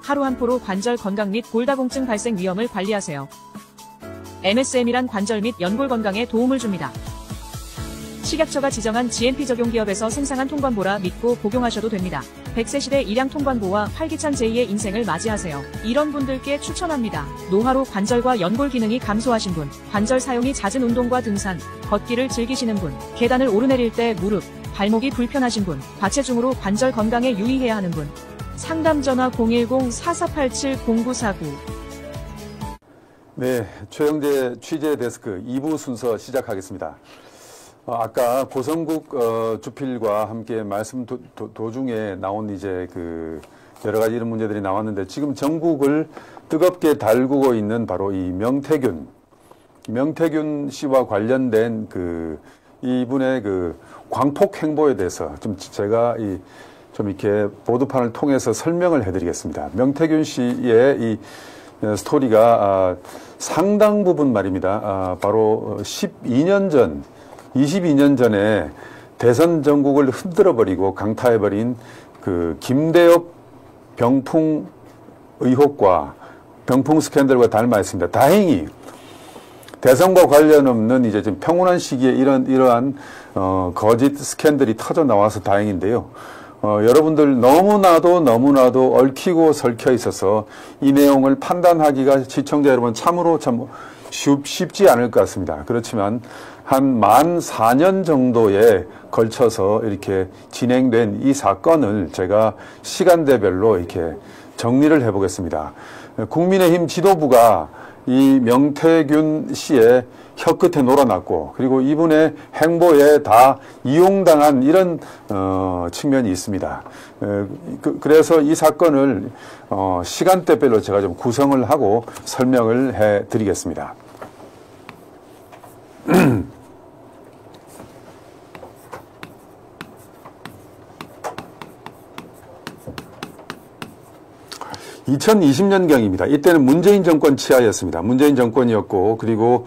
하루 한 포로 관절 건강 및 골다공증 발생 위험을 관리하세요. MSM이란 관절 및 연골 건강에 도움을 줍니다. 식약처가 지정한 GMP 적용 기업에서 생산한 통관보라 믿고 복용하셔도 됩니다. 100세 시대 일양 통관보와 활기찬 제2의 인생을 맞이하세요. 이런 분들께 추천합니다. 노화로 관절과 연골 기능이 감소하신 분, 관절 사용이 잦은 운동과 등산, 걷기를 즐기시는 분, 계단을 오르내릴 때 무릎, 발목이 불편하신 분, 과체중으로 관절 건강에 유의해야 하는 분. 상담 전화 010-4487-0949. 네, 최영재 취재 데스크 2부 순서 시작하겠습니다. 아까 고성국 주필과 함께 말씀 도중에 나온 이제 그 여러 가지 이런 문제들이 나왔는데 지금 전국을 뜨겁게 달구고 있는 바로 이 명태균 씨와 관련된 이분의 광폭 행보에 대해서 좀 제가 좀 이렇게 보도판을 통해서 설명을 해드리겠습니다. 명태균 씨의 이 스토리가 상당 부분 말입니다. 바로 22년 전에 대선 전국을 흔들어버리고 강타해버린 김대엽 병풍 의혹과 병풍 스캔들과 닮아 있습니다. 다행히 대선과 관련 없는 이제 좀 평온한 시기에 이러한 거짓 스캔들이 터져 나와서 다행인데요. 여러분들 너무나도 얽히고 설켜 있어서 이 내용을 판단하기가 시청자 여러분 참으로 참 쉽지 않을 것 같습니다. 그렇지만 한 만 4년 정도에 걸쳐서 이렇게 진행된 이 사건을 제가 시간대별로 이렇게 정리를 해보겠습니다. 국민의힘 지도부가 이 명태균 씨의 혀끝에 놀아났고 그리고 이분의 행보에 다 이용당한 이런 측면이 있습니다. 그래서 이 사건을 시간대별로 제가 좀 구성을 하고 설명을 해드리겠습니다. 2020년경입니다. 이때는 문재인 정권 치하였습니다. 문재인 정권이었고 그리고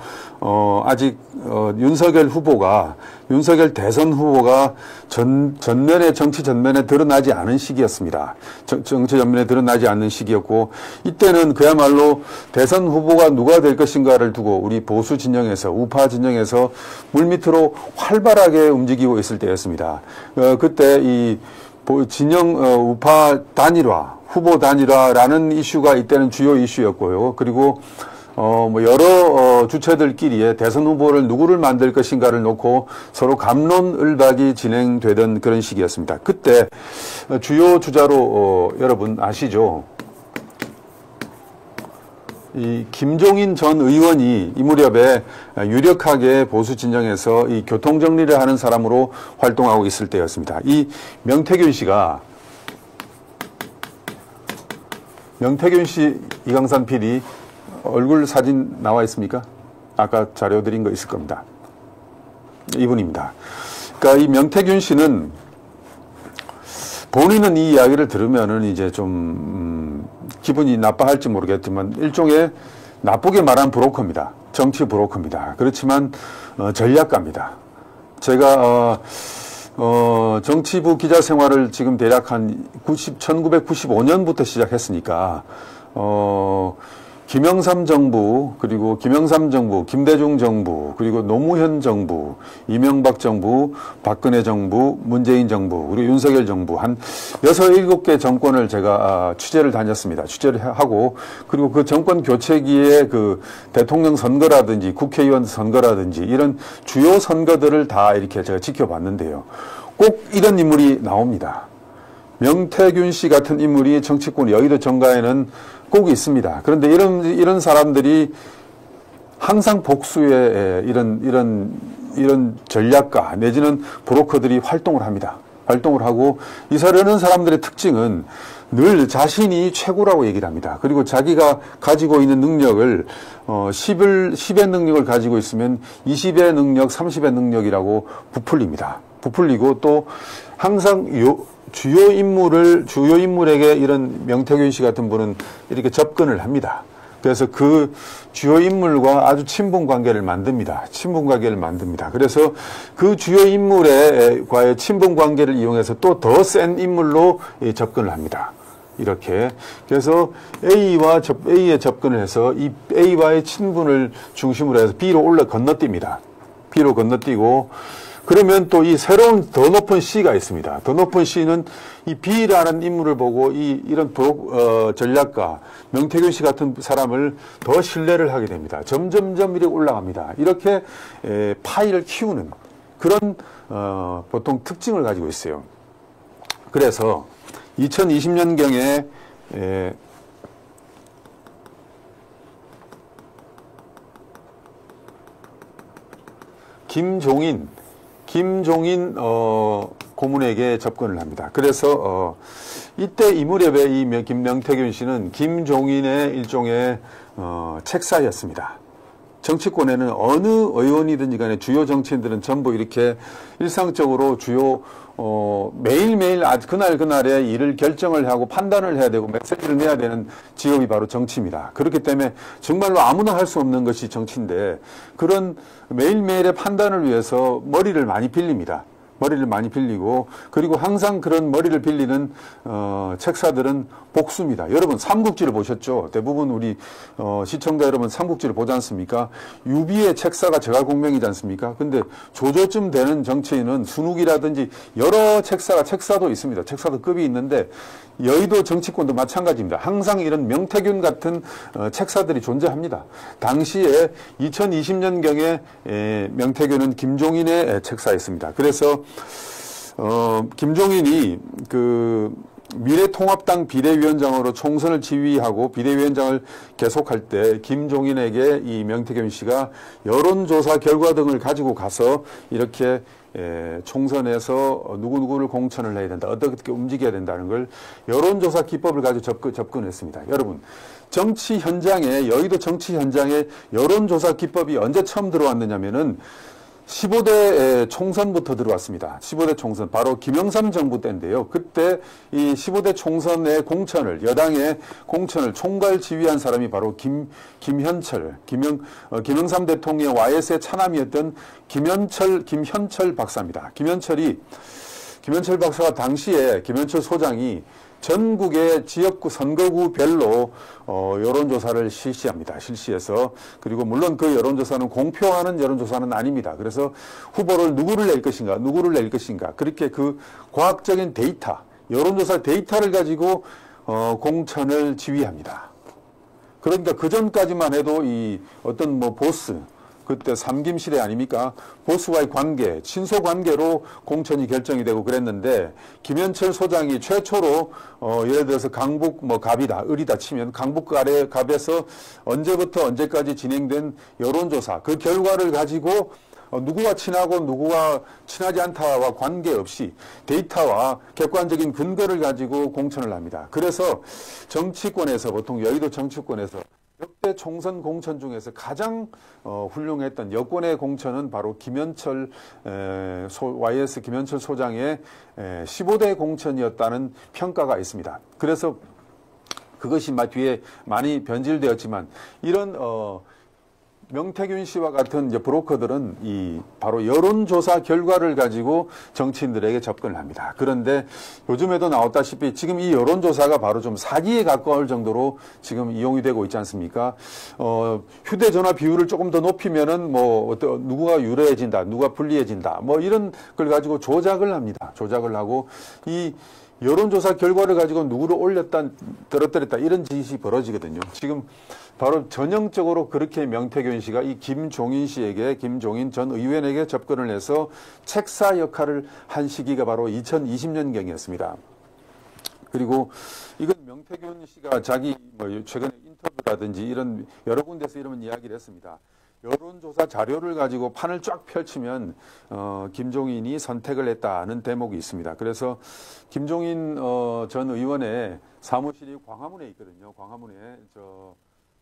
아직 윤석열 대선 후보가 정치 전면에 드러나지 않은 시기였습니다. 정치 전면에 드러나지 않는 시기였고 이때는 그야말로 대선 후보가 누가 될 것인가를 두고 우리 보수 진영에서 우파 진영에서 물밑으로 활발하게 움직이고 있을 때였습니다. 그때 이 진영 우파 단일화 후보 단일화라는 이슈가 이때는 주요 이슈였고요. 그리고 여러 주체들끼리의 대선 후보를 누구를 만들 것인가를 놓고 서로 갑론을박이 진행되던 그런 시기였습니다. 그때 주요 주자로 여러분 아시죠? 이 김종인 전 의원이 이 무렵에 유력하게 보수 진영에서 이 교통 정리를 하는 사람으로 활동하고 있을 때였습니다. 이 명태균 씨, 이강산 PD 얼굴 사진 나와 있습니까? 아까 자료 드린 거 있을 겁니다. 이분입니다. 그러니까 이 명태균 씨는 본인은 이 이야기를 들으면은 이제 좀 기분이 나빠할지 모르겠지만 일종의 나쁘게 말한 브로커입니다. 정치 브로커입니다. 그렇지만 전략가입니다. 제가 정치부 기자 생활을 지금 대략 한 1995년부터 시작했으니까, 김영삼 정부, 그리고 김대중 정부, 그리고 노무현 정부, 이명박 정부, 박근혜 정부, 문재인 정부, 그리고 윤석열 정부, 한 6, 7개 정권을 제가 취재를 다녔습니다. 취재를 하고, 그리고 그 정권 교체기에 그 대통령 선거라든지 국회의원 선거라든지 이런 주요 선거들을 다 이렇게 제가 지켜봤는데요. 꼭 이런 인물이 나옵니다. 명태균 씨 같은 인물이 정치권 여의도 정가에는 꼭 있습니다. 그런데 이런 사람들이 항상 복수의 이런 전략가 내지는 브로커들이 활동을 합니다. 활동을 하고 이 서려는 사람들의 특징은 늘 자신이 최고라고 얘기를 합니다. 그리고 자기가 가지고 있는 능력을 10의 능력을 가지고 있으면 20의 능력, 30의 능력이라고 부풀립니다. 부풀리고 또 항상 주요 인물에게 이런 명태균 씨 같은 분은 이렇게 접근을 합니다. 그래서 그 주요 인물과 아주 친분 관계를 만듭니다. 친분 관계를 만듭니다. 그래서 그 주요 인물과의 친분 관계를 이용해서 또 더 센 인물로 접근을 합니다. 이렇게. 그래서 A에 접근을 해서 이 A와의 친분을 중심으로 해서 B로 건너뜁니다. B로 건너뛰고, 그러면 또 이 새로운 더 높은 C가 있습니다. 더 높은 C는 이 B라는 인물을 보고 이런 전략가, 명태균 씨 같은 사람을 더 신뢰를 하게 됩니다. 점점점 이렇게 올라갑니다. 이렇게 파이를 키우는 그런 보통 특징을 가지고 있어요. 그래서 2020년경에 김종인 고문에게 접근을 합니다. 그래서 이때 이 무렵에 이 김명태균 씨는 김종인의 일종의 책사였습니다. 정치권에는 어느 의원이든지 간에 주요 정치인들은 전부 이렇게 일상적으로 매일매일 그날의 일을 결정을 하고 판단을 해야 되고 메시지를 내야 되는 직업이 바로 정치입니다. 그렇기 때문에 정말로 아무나 할 수 없는 것이 정치인데 그런 매일매일의 판단을 위해서 머리를 많이 빌립니다. 머리를 많이 빌리고, 그리고 항상 그런 머리를 빌리는 책사들은 복수입니다. 여러분 삼국지를 보셨죠? 대부분 우리 시청자 여러분 삼국지를 보지 않습니까? 유비의 책사가 제갈공명이지 않습니까? 근데 조조쯤 되는 정치인은 순욱이라든지 여러 책사도 있습니다. 책사도 급이 있는데 여의도 정치권도 마찬가지입니다. 항상 이런 명태균 같은 책사들이 존재합니다. 당시에 2020년경에 명태균은 김종인의 책사였습니다. 그래서 김종인이 미래통합당 비대위원장으로 총선을 지휘하고 비대위원장을 계속할 때 김종인에게 이 명태균 씨가 여론조사 결과 등을 가지고 가서 이렇게 총선에서 누구누구를 공천을 해야 된다, 어떻게 움직여야 된다는 걸 여론조사 기법을 가지고 접근했습니다. 여러분, 여의도 정치 현장에 여론조사 기법이 언제 처음 들어왔느냐면은 15대 총선부터 들어왔습니다. 15대 총선, 바로 김영삼 정부 때인데요. 그때 이 15대 총선의 여당의 공천을 총괄 지휘한 사람이 바로 김영삼 대통령의 YS의 차남이었던 김현철 박사입니다. 김현철 박사가 당시에 김현철 소장이 전국의 지역구 선거구별로 여론조사를 실시해서, 그리고 물론 그 여론조사는 공표하는 여론조사는 아닙니다. 그래서 후보를 누구를 낼 것인가 그렇게 그 과학적인 데이터, 여론조사 데이터를 가지고 공천을 지휘합니다. 그러니까 그 전까지만 해도 이 어떤 보스, 그때 삼김시대 아닙니까? 보스와의 관계, 친소 관계로 공천이 결정이 되고 그랬는데, 김현철 소장이 최초로 예를 들어서 강북 갑이다, 을이다 치면 강북 갑에서 언제부터 언제까지 진행된 여론조사, 그 결과를 가지고 누구와 친하고 누구와 친하지 않다와 관계없이 데이터와 객관적인 근거를 가지고 공천을 합니다. 그래서 정치권에서, 보통 여의도 정치권에서 역대 총선 공천 중에서 가장 훌륭했던 여권의 공천은 바로 YS 김현철 소장의 15대 공천이었다는 평가가 있습니다. 그래서 그것이 뒤에 많이 변질되었지만, 이런 명태균 씨와 같은 브로커들은 바로 여론조사 결과를 가지고 정치인들에게 접근을 합니다. 그런데 요즘에도 나왔다시피 지금 이 여론조사가 바로 좀 사기에 가까울 정도로 지금 이용이 되고 있지 않습니까? 휴대전화 비율을 조금 더 높이면은 누구가 유리해진다, 누가 불리해진다, 이런 걸 가지고 조작을 합니다. 조작을 하고 이 여론조사 결과를 가지고 누구를 올렸다, 떨어뜨렸다, 이런 짓이 벌어지거든요. 지금 바로 전형적으로 그렇게 명태균 씨가 이 김종인 전 의원에게 접근을 해서 책사 역할을 한 시기가 바로 2020년경이었습니다. 그리고 이건 명태균 씨가 자기 최근에 인터뷰라든지 이런 여러 군데서 이런 이야기를 했습니다. 여론조사 자료를 가지고 판을 쫙 펼치면 김종인이 선택을 했다는 대목이 있습니다. 그래서 김종인 전 의원의 사무실이 광화문에 있거든요. 광화문에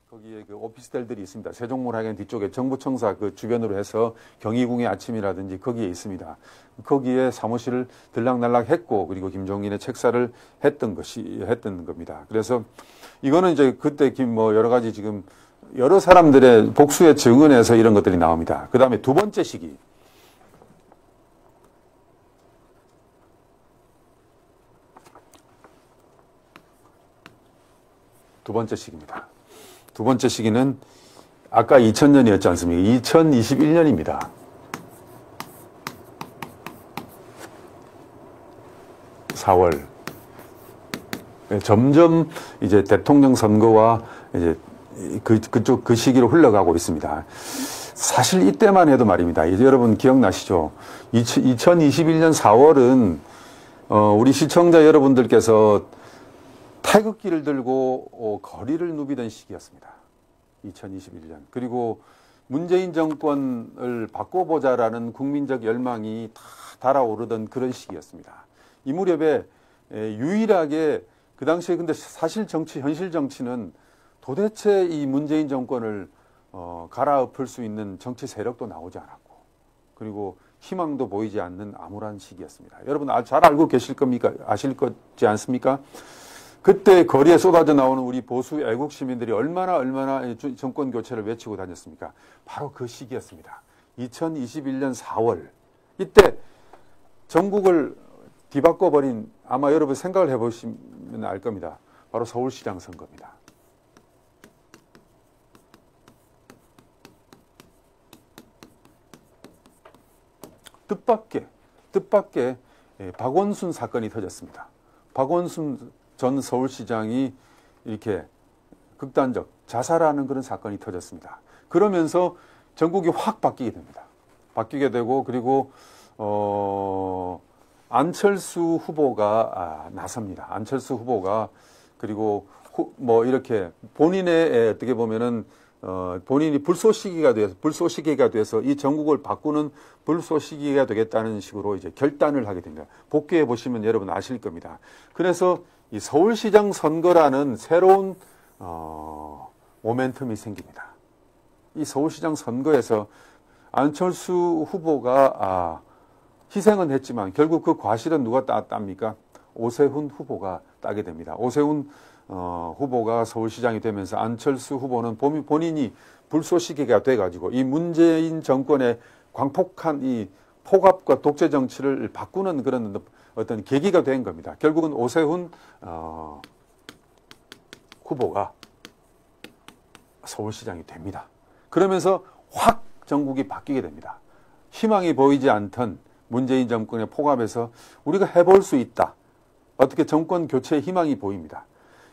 거기에 그 오피스텔들이 있습니다. 세종문화회관 뒤쪽에 정부청사 그 주변으로 해서 경희궁의 아침이라든지 거기에 있습니다. 거기에 사무실을 들락날락했고 그리고 김종인의 책사를 했던 겁니다. 그래서 이거는 이제 그때 여러 가지 지금 여러 사람들의 복수에 증언해서 이런 것들이 나옵니다. 그 다음에 두 번째 시기. 두 번째 시기입니다. 두 번째 시기는 아까 2000년이었지 않습니까? 2021년입니다. (4월) 점점 이제 대통령 선거와 이제 그 시기로 흘러가고 있습니다. 사실 이때만 해도 말입니다. 이제 여러분 기억나시죠? 2021년 4월은 우리 시청자 여러분들께서 태극기를 들고 거리를 누비던 시기였습니다. 2021년. 그리고 문재인 정권을 바꿔보자라는 국민적 열망이 다 달아오르던 그런 시기였습니다. 이 무렵에 유일하게 그 당시에 근데 사실 현실 정치는 도대체 이 문재인 정권을 갈아엎을 수 있는 정치 세력도 나오지 않았고 그리고 희망도 보이지 않는 암울한 시기였습니다. 여러분 잘 알고 계실 겁니까? 아실 거지 않습니까? 그때 거리에 쏟아져 나오는 우리 보수 애국 시민들이 얼마나 정권 교체를 외치고 다녔습니까? 바로 그 시기였습니다. 2021년 4월 이때 전국을 뒤바꿔버린 아마 여러분 생각을 해보시면 알 겁니다. 바로 서울시장 선거입니다. 뜻밖의 박원순 사건이 터졌습니다. 박원순 전 서울시장이 이렇게 극단적 자살하는 그런 사건이 터졌습니다. 그러면서 전국이 확 바뀌게 됩니다. 바뀌게 되고 그리고 안철수 후보가 나섭니다. 안철수 후보가 그리고 이렇게 본인의 어떻게 보면은 본인이 불쏘시개가 돼서 이 전국을 바꾸는 불쏘시개가 되겠다는 식으로 이제 결단을 하게 됩니다. 복귀해 보시면 여러분 아실 겁니다. 그래서 이 서울시장 선거라는 새로운 모멘텀이 생깁니다. 이 서울시장 선거에서 안철수 후보가 희생은 했지만 결국 그 과실은 누가 땄답니까? 오세훈 후보가 따게 됩니다. 오세훈 후보가 서울시장이 되면서 안철수 후보는 본인이 불쏘시개가 돼가지고 이 문재인 정권의 광폭한 이 폭압과 독재 정치를 바꾸는 그런 어떤 계기가 된 겁니다. 결국은 오세훈 후보가 서울시장이 됩니다. 그러면서 확 전국이 바뀌게 됩니다. 희망이 보이지 않던 문재인 정권의 폭압에서 우리가 해볼 수 있다. 어떻게 정권 교체의 희망이 보입니다.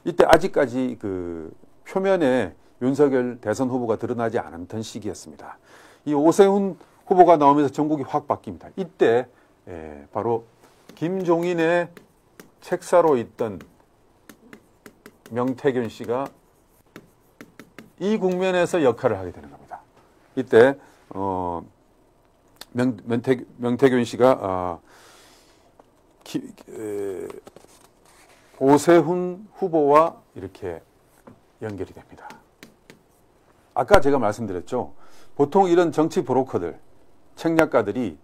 이때 아직까지 그 표면에 윤석열 대선 후보가 드러나지 않았던 시기였습니다. 이 오세훈 후보가 나오면서 전국이 확 바뀝니다. 이때 바로 김종인의 책사로 있던 명태균 씨가 이 국면에서 역할을 하게 되는 겁니다. 이때 명태균 씨가 오세훈 후보와 이렇게 연결이 됩니다. 아까 제가 말씀드렸죠. 보통 이런 정치 브로커들, 책략가들이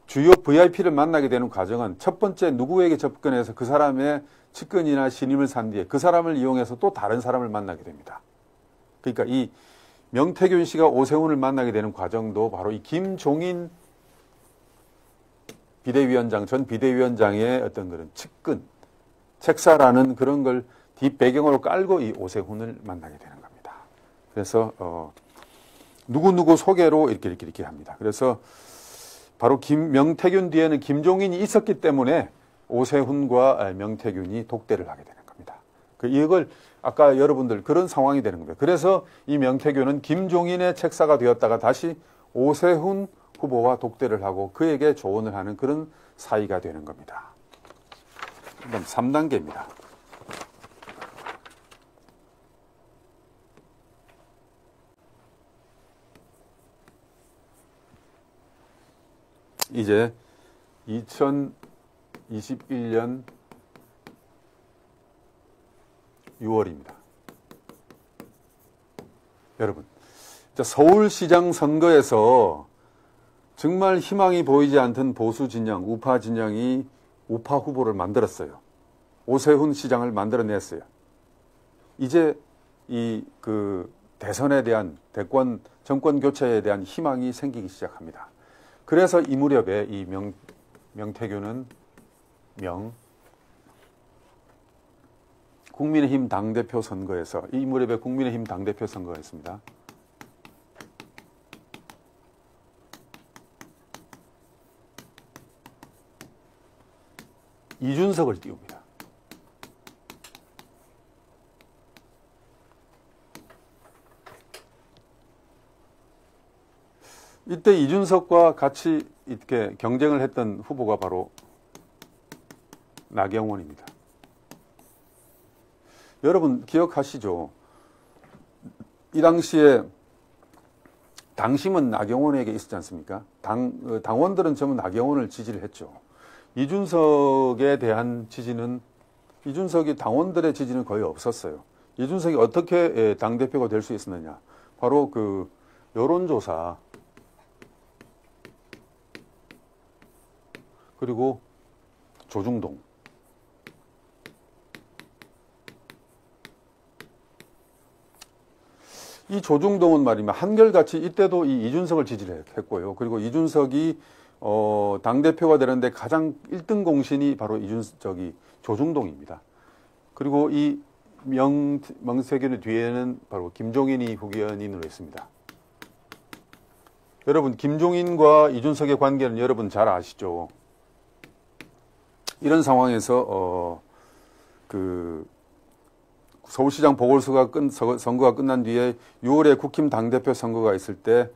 주요 VIP를 만나게 되는 과정은 첫 번째 누구에게 접근해서 그 사람의 측근이나 신임을 산 뒤에 그 사람을 이용해서 또 다른 사람을 만나게 됩니다. 그러니까 이 명태균 씨가 오세훈을 만나게 되는 과정도 바로 이 김종인 비대위원장, 전 비대위원장의 어떤 그런 측근, 책사라는 그런 걸 뒷배경으로 깔고 이 오세훈을 만나게 되는 겁니다. 그래서 누구누구 소개로 이렇게 합니다. 그래서 바로 명태균 뒤에는 김종인이 있었기 때문에 오세훈과 명태균이 독대를 하게 되는 겁니다. 이걸 아까 여러분들 그런 상황이 되는 겁니다. 그래서 이 명태균은 김종인의 책사가 되었다가 다시 오세훈 후보와 독대를 하고 그에게 조언을 하는 그런 사이가 되는 겁니다. 그다음 3단계입니다. 이제 2021년 6월입니다. 여러분, 서울시장 선거에서 정말 희망이 보이지 않던 보수 진영, 우파 진영이 우파 후보를 만들었어요. 오세훈 시장을 만들어냈어요. 이제 대선에 대한 정권 교체에 대한 희망이 생기기 시작합니다. 그래서 이 무렵에 이 명태균은 국민의힘 당대표 선거에서 이 무렵에 국민의힘 당대표 선거가 있습니다. 이준석을 띄웁니다. 이때 이준석과 같이 이렇게 경쟁을 했던 후보가 바로 나경원입니다. 여러분 기억하시죠? 이 당시에 당심은 나경원에게 있었지 않습니까? 당원들은 전부 나경원을 지지를 했죠. 이준석에 대한 지지는, 이준석이 당원들의 지지는 거의 없었어요. 이준석이 어떻게 당대표가 될 수 있었느냐? 바로 여론조사, 그리고 조중동, 이 조중동은 말이면 한결같이 이때도 이 이준석을 지지를 했고요. 그리고 이준석이 당대표가 되는데 가장 1등 공신이 바로 조중동입니다. 그리고 이 명태균의 뒤에는 바로 김종인이 후견인으로 있습니다. 여러분, 김종인과 이준석의 관계는 여러분 잘 아시죠? 이런 상황에서 서울시장 선거가 끝난 뒤에 6월에 국힘 당대표 선거가 있을 때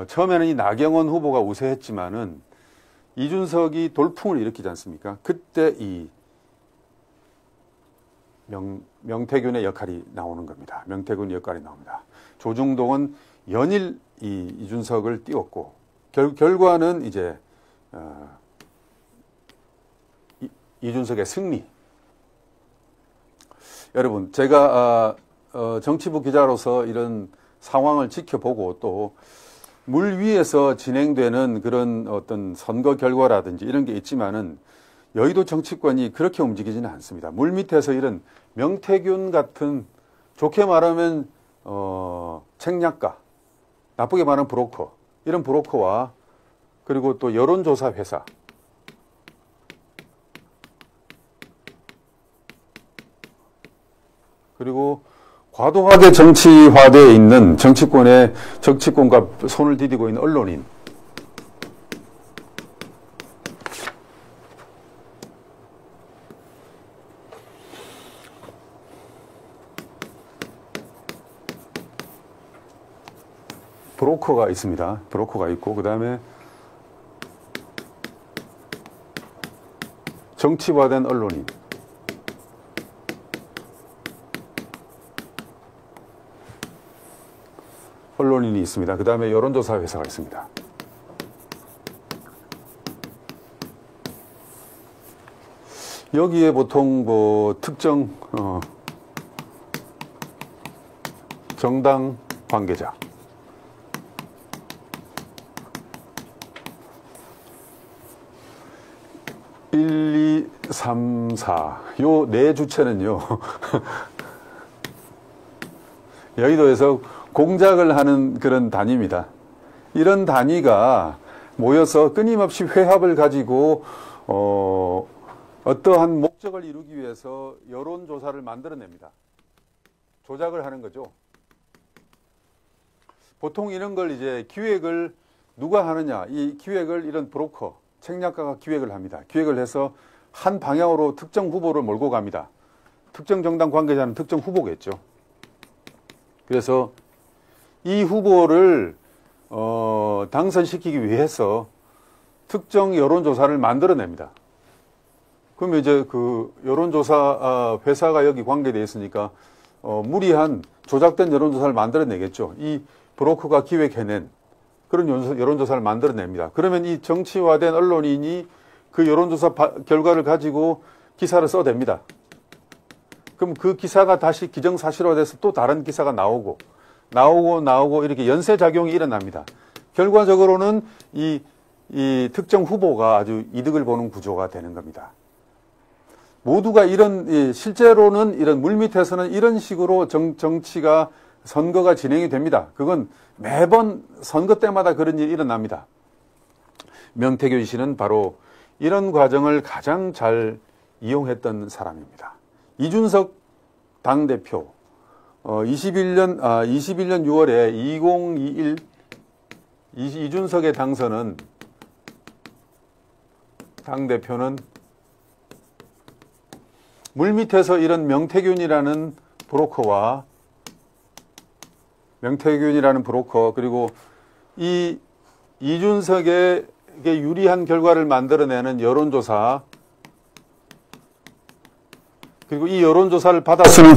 처음에는 이 나경원 후보가 우세했지만은 이준석이 돌풍을 일으키지 않습니까? 그때 이 명태균의 역할이 나오는 겁니다. 명태균의 역할이 나옵니다. 조중동은 연일 이준석을 띄웠고 결과는 이제 이준석의 승리. 여러분, 제가 정치부 기자로서 이런 상황을 지켜보고 또 물 위에서 진행되는 그런 어떤 선거 결과라든지 이런 게 있지만은 여의도 정치권이 그렇게 움직이지는 않습니다. 물 밑에서 이런 명태균 같은, 좋게 말하면 책략가, 나쁘게 말하면 브로커, 이런 브로커와 그리고 또 여론조사 회사, 그리고 과도하게 정치화되어 있는 정치권과 손을 디디고 있는 언론인, 브로커가 있습니다. 브로커가 있고, 그 다음에 정치화된 언론인, 언론인이 있습니다. 그 다음에 여론조사 회사가 있습니다. 여기에 보통 특정 정당 관계자, 일, 이, 삼, 사, 요 네 주체는요 여의도에서 공작을 하는 그런 단위입니다. 이런 단위가 모여서 끊임없이 회합을 가지고 어떠한 목적을 이루기 위해서 여론조사를 만들어냅니다. 조작을 하는 거죠. 보통 이런 걸 이제 기획을 누가 하느냐, 이 기획을 이런 브로커, 책략가가 기획을 합니다. 기획을 해서 한 방향으로 특정 후보를 몰고 갑니다. 특정 정당 관계자는 특정 후보겠죠. 그래서 이 후보를 당선시키기 위해서 특정 여론조사를 만들어냅니다. 그러면 이제 그 여론조사 회사가 여기 관계되어 있으니까 무리한 조작된 여론조사를 만들어내겠죠. 이 브로커가 기획해낸 그런 여론조사를 만들어냅니다. 그러면 이 정치화된 언론인이 그 여론조사 결과를 가지고 기사를 써댑니다. 그럼 그 기사가 다시 기정사실화돼서 또 다른 기사가 나오고 이렇게 연쇄작용이 일어납니다. 결과적으로는 이 특정 후보가 아주 이득을 보는 구조가 되는 겁니다. 모두가 실제로는 이런 물밑에서는 이런 식으로 정치가 선거가 진행이 됩니다. 그건 매번 선거 때마다 그런 일이 일어납니다. 명태균 씨는 바로 이런 과정을 가장 잘 이용했던 사람입니다. 이준석 당대표, 21년 6월에 2021 이준석의 당선은 당대표는 물밑에서 이런 명태균이라는 브로커 그리고 이 이준석에게 유리한 결과를 만들어내는 여론조사 그리고 이 여론조사를 받아 쓰는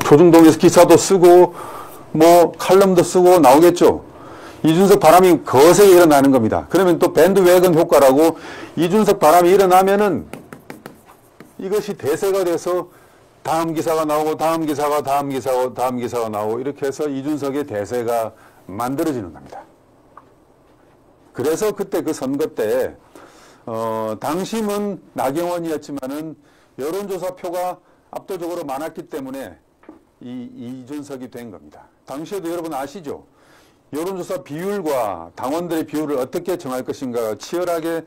조중동에서 기사도 쓰고 뭐 칼럼도 쓰고 나오겠죠. 이준석 바람이 거세게 일어나는 겁니다. 그러면 또 밴드웨건 효과라고 이준석 바람이 일어나면은 이것이 대세가 돼서 다음 기사가 나오고 다음 기사가 나오고 이렇게 해서 이준석의 대세가 만들어지는 겁니다. 그래서 그때 그 선거 때 당심은 나경원이었지만은 여론조사 표가 압도적으로 많았기 때문에 이준석이 된 겁니다. 당시에도 여러분 아시죠? 여론조사 비율과 당원들의 비율을 어떻게 정할 것인가 치열하게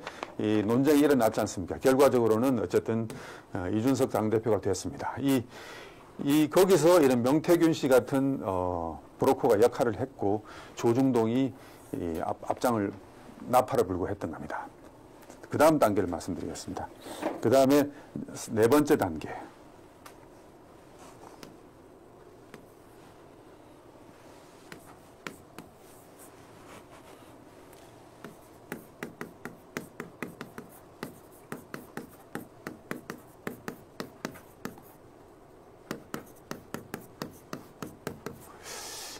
논쟁이 일어났지 않습니까? 결과적으로는 어쨌든 이준석 당대표가 됐습니다. 거기서 이런 명태균 씨 같은 브로커가 역할을 했고 조중동이 앞장을 나팔을 불고 했던 겁니다. 그 다음 단계를 말씀드리겠습니다. 그 다음에 네 번째 단계.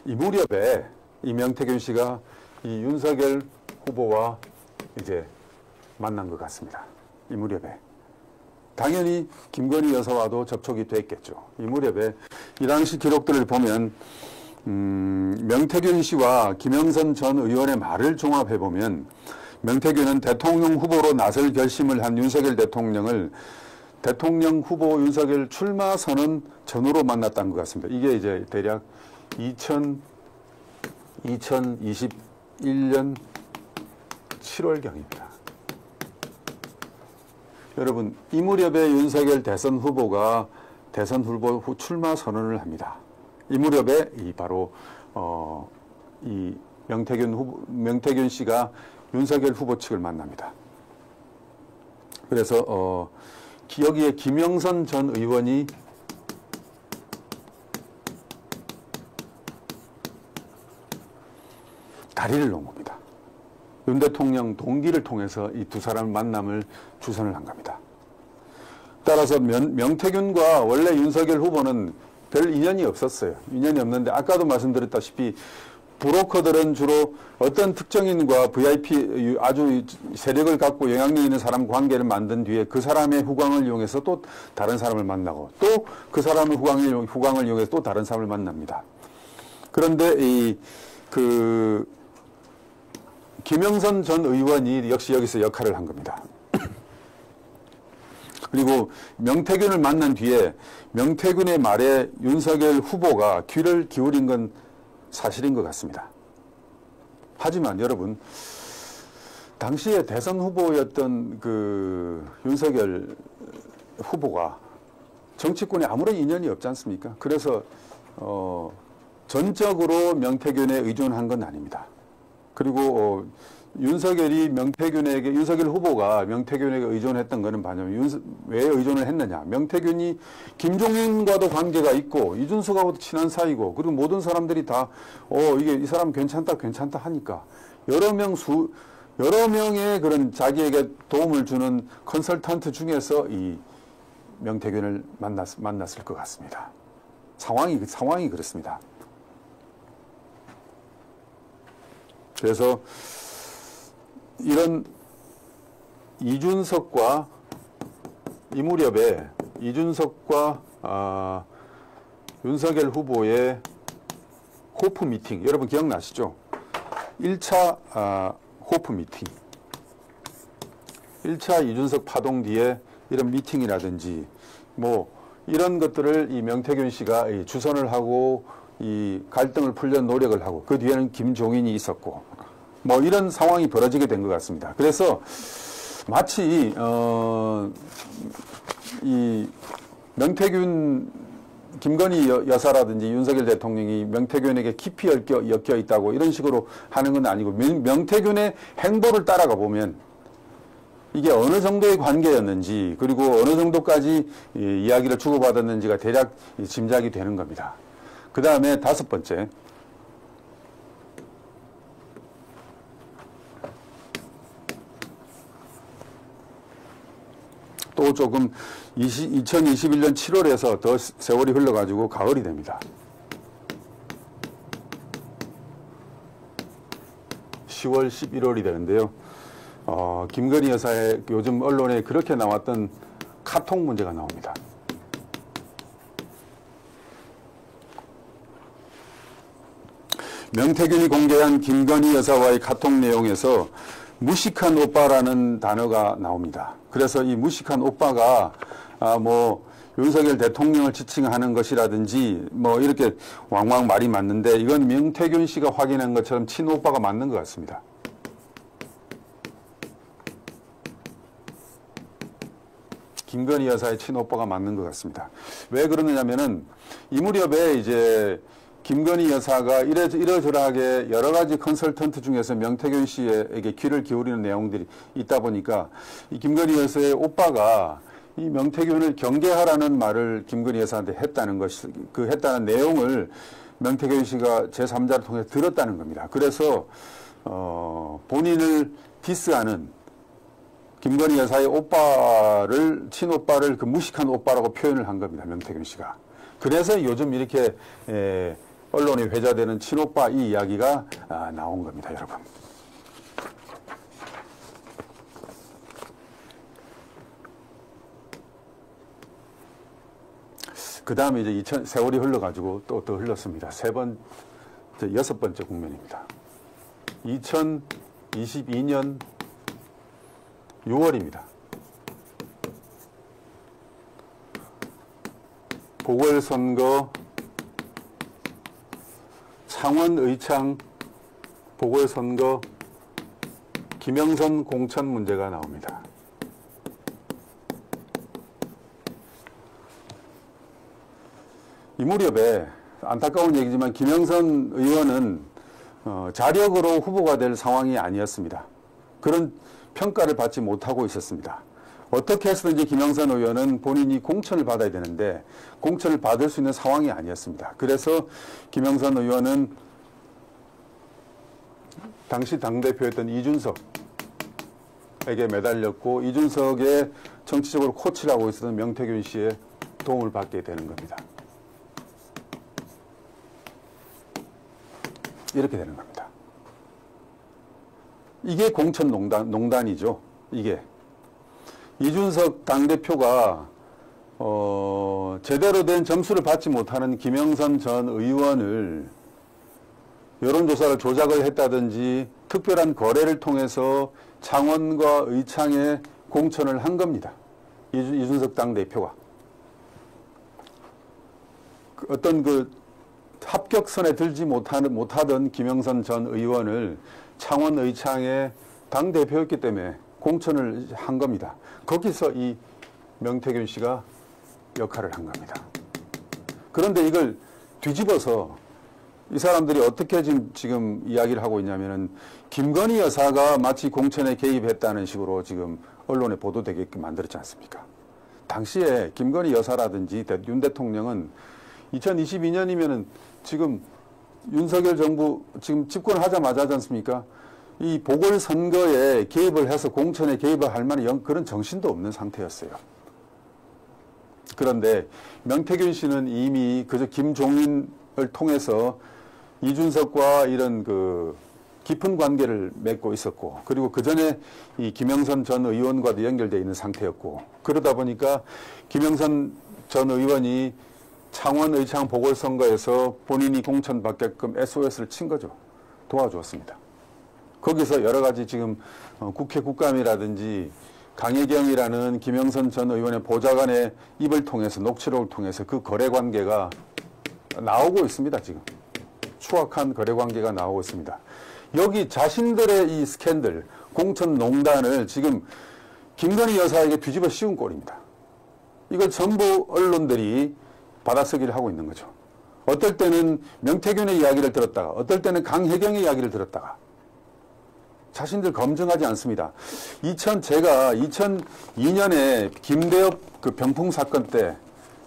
이 무렵에 이 명태균 씨가 이 윤석열 후보와 이제 만난 것 같습니다. 이 무렵에. 당연히 김건희 여사와도 접촉이 됐겠죠. 이 무렵에 이 당시 기록들을 보면 명태균 씨와 김영선 전 의원의 말을 종합해보면 명태균은 대통령 후보로 나설 결심을 한 윤석열 대통령을 대통령 후보 윤석열 출마 선언 전후로 만났다는 것 같습니다. 이게 이제 대략 2021년 7월경입니다. 여러분, 이 무렵에 윤석열 대선 후보가 대선 후보 출마 선언을 합니다. 이 무렵에 바로 이 명태균 씨가 윤석열 후보 측을 만납니다. 그래서 여기에 김영선 전 의원이 다리를 놓은 겁니다. 윤 대통령 동기를 통해서 이 두 사람의 만남을 주선을 한 겁니다. 따라서 명태균과 원래 윤석열 후보는 별 인연이 없었어요. 인연이 없는데 아까도 말씀드렸다시피 브로커들은 주로 어떤 특정인과 VIP 아주 세력을 갖고 영향력 있는 사람 관계를 만든 뒤에 그 사람의 후광을 이용해서 또 다른 사람을 만나고 또 그 사람의 후광을 이용해서 또 다른 사람을 만납니다. 그런데 김영선 전 의원이 역시 여기서 역할을 한 겁니다. 그리고 명태균을 만난 뒤에 명태균의 말에 윤석열 후보가 귀를 기울인 건 사실인 것 같습니다. 하지만 여러분, 당시에 대선 후보였던 그 윤석열 후보가 정치권에 아무런 인연이 없지 않습니까? 그래서 전적으로 명태균에 의존한 건 아닙니다. 그리고 윤석열 후보가 명태균에게 의존했던 것은 뭐냐면 왜 의존을 했느냐. 명태균이 김종인과도 관계가 있고 이준석하고도 친한 사이고 그리고 모든 사람들이 다 이 사람 괜찮다 하니까 여러 명의 그런 자기에게 도움을 주는 컨설턴트 중에서 이 명태균을 만났을 것 같습니다. 상황이 그렇습니다. 그래서 이런 이준석과 이 무렵에 이준석과 윤석열 후보의 호프 미팅, 여러분 기억나시죠? 1차 호프 미팅, 1차 이준석 파동 뒤에 이런 미팅이라든지 뭐 이런 것들을 이 명태균 씨가 주선을 하고 이 갈등을 풀려는 노력을 하고 그 뒤에는 김종인이 있었고 뭐 이런 상황이 벌어지게 된 것 같습니다. 그래서 마치 이 명태균 김건희 여사라든지 윤석열 대통령이 명태균에게 깊이 엮여 있다고 이런 식으로 하는 건 아니고 명태균의 행보를 따라가 보면 이게 어느 정도의 관계였는지 그리고 어느 정도까지 이야기를 주고받았는지가 대략 짐작이 되는 겁니다. 그 다음에 5번째, 또 조금 2021년 7월에서 더 세월이 흘러가지고 가을이 됩니다. 10월, 11월이 되는데요. 김건희 여사의 요즘 언론에 그렇게 나왔던 카톡 문제가 나옵니다. 명태균이 공개한 김건희 여사와의 카톡 내용에서 무식한 오빠라는 단어가 나옵니다. 그래서 이 무식한 오빠가 뭐 윤석열 대통령을 지칭하는 것이라든지 뭐 이렇게 왕왕 말이 맞는데 이건 명태균 씨가 확인한 것처럼 친오빠가 맞는 것 같습니다. 김건희 여사의 친오빠가 맞는 것 같습니다. 왜 그러느냐면은 이 무렵에 이제 김건희 여사가 이러저러하게 여러 가지 컨설턴트 중에서 명태균 씨에게 귀를 기울이는 내용들이 있다 보니까 이 김건희 여사의 오빠가 이 명태균을 경계하라는 말을 김건희 여사한테 했다는 것이, 했다는 내용을 명태균 씨가 제3자를 통해 들었다는 겁니다. 그래서, 본인을 디스하는 김건희 여사의 친오빠를 그 무식한 오빠라고 표현을 한 겁니다. 명태균 씨가. 그래서 요즘 이렇게, 언론에 회자되는 친오빠 이 이야기가 나온 겁니다, 여러분. 그 다음에 이제 세월이 흘러가지고 또 더 흘렀습니다. 6번째 국면입니다. 2022년 6월입니다. 보궐선거 창원 의창 보궐선거 김영선 공천 문제가 나옵니다. 이 무렵에 안타까운 얘기지만 김영선 의원은 자력으로 후보가 될 상황이 아니었습니다. 그런 평가를 받지 못하고 있었습니다. 어떻게 해서든지 김영선 의원은 본인이 공천을 받아야 되는데 공천을 받을 수 있는 상황이 아니었습니다. 그래서 김영선 의원은 당시 당대표였던 이준석에게 매달렸고 이준석의 정치적으로 코치를 하고 있었던 명태균 씨의 도움을 받게 되는 겁니다. 이렇게 되는 겁니다. 이게 공천농단이죠. 이게. 이준석 당대표가 제대로 된 점수를 받지 못하는 김영선 전 의원을 여론조사를 조작을 했다든지 특별한 거래를 통해서 창원과 의창에 공천을 한 겁니다. 이준석 당대표가. 어떤 합격선에 들지 못하던 김영선 전 의원을 창원 의창의 당대표였기 때문에 공천을 한 겁니다. 거기서 이 명태균 씨가 역할을 한 겁니다. 그런데 이걸 뒤집어서 이 사람들이 어떻게 지금 이야기를 하고 있냐면은 김건희 여사가 마치 공천에 개입했다는 식으로 지금 언론에 보도되게끔 만들었지 않습니까? 당시에 김건희 여사라든지 윤 대통령은 2022년이면은 지금 윤석열 정부 지금 집권하자마자 하지 않습니까? 이 보궐선거에 개입을 해서 공천에 개입을 할 만한 그런 정신도 없는 상태였어요. 그런데 명태균 씨는 이미 그저 김종인을 통해서 이준석과 이런 깊은 관계를 맺고 있었고, 그리고 그 전에 이 김영선 전 의원과도 연결되어 있는 상태였고, 그러다 보니까 김영선 전 의원이 창원 의창 보궐선거에서 본인이 공천받게끔 SOS를 친 거죠. 도와주었습니다. 거기서 여러 가지 지금 국회 국감이라든지 강혜경이라는 김영선 전 의원의 보좌관의 입을 통해서, 녹취록을 통해서 그 거래 관계가 나오고 있습니다. 지금 추악한 거래 관계가 나오고 있습니다. 여기 자신들의 이 스캔들, 공천농단을 지금 김건희 여사에게 뒤집어 씌운 꼴입니다. 이걸 전부 언론들이 받아쓰기를 하고 있는 거죠. 어떨 때는 명태균의 이야기를 들었다가, 어떨 때는 강혜경의 이야기를 들었다가, 자신들 검증하지 않습니다. 제가 2002년에 김대엽 그 병풍 사건 때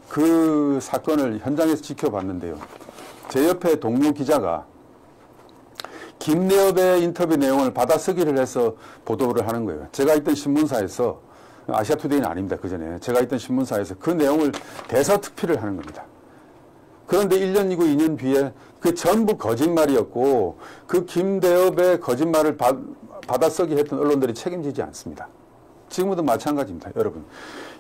그 사건을 현장에서 지켜봤는데요. 제 옆에 동료 기자가 김대엽의 인터뷰 내용을 받아쓰기를 해서 보도를 하는 거예요. 제가 있던 신문사에서, 아시아투데이는 아닙니다. 그 전에 제가 있던 신문사에서 그 내용을 대서특필을 하는 겁니다. 그런데 1년이고 2년 뒤에 그 전부 거짓말이었고, 그 김대엽의 거짓말을 받아쓰기 했던 언론들이 책임지지 않습니다. 지금도 마찬가지입니다, 여러분.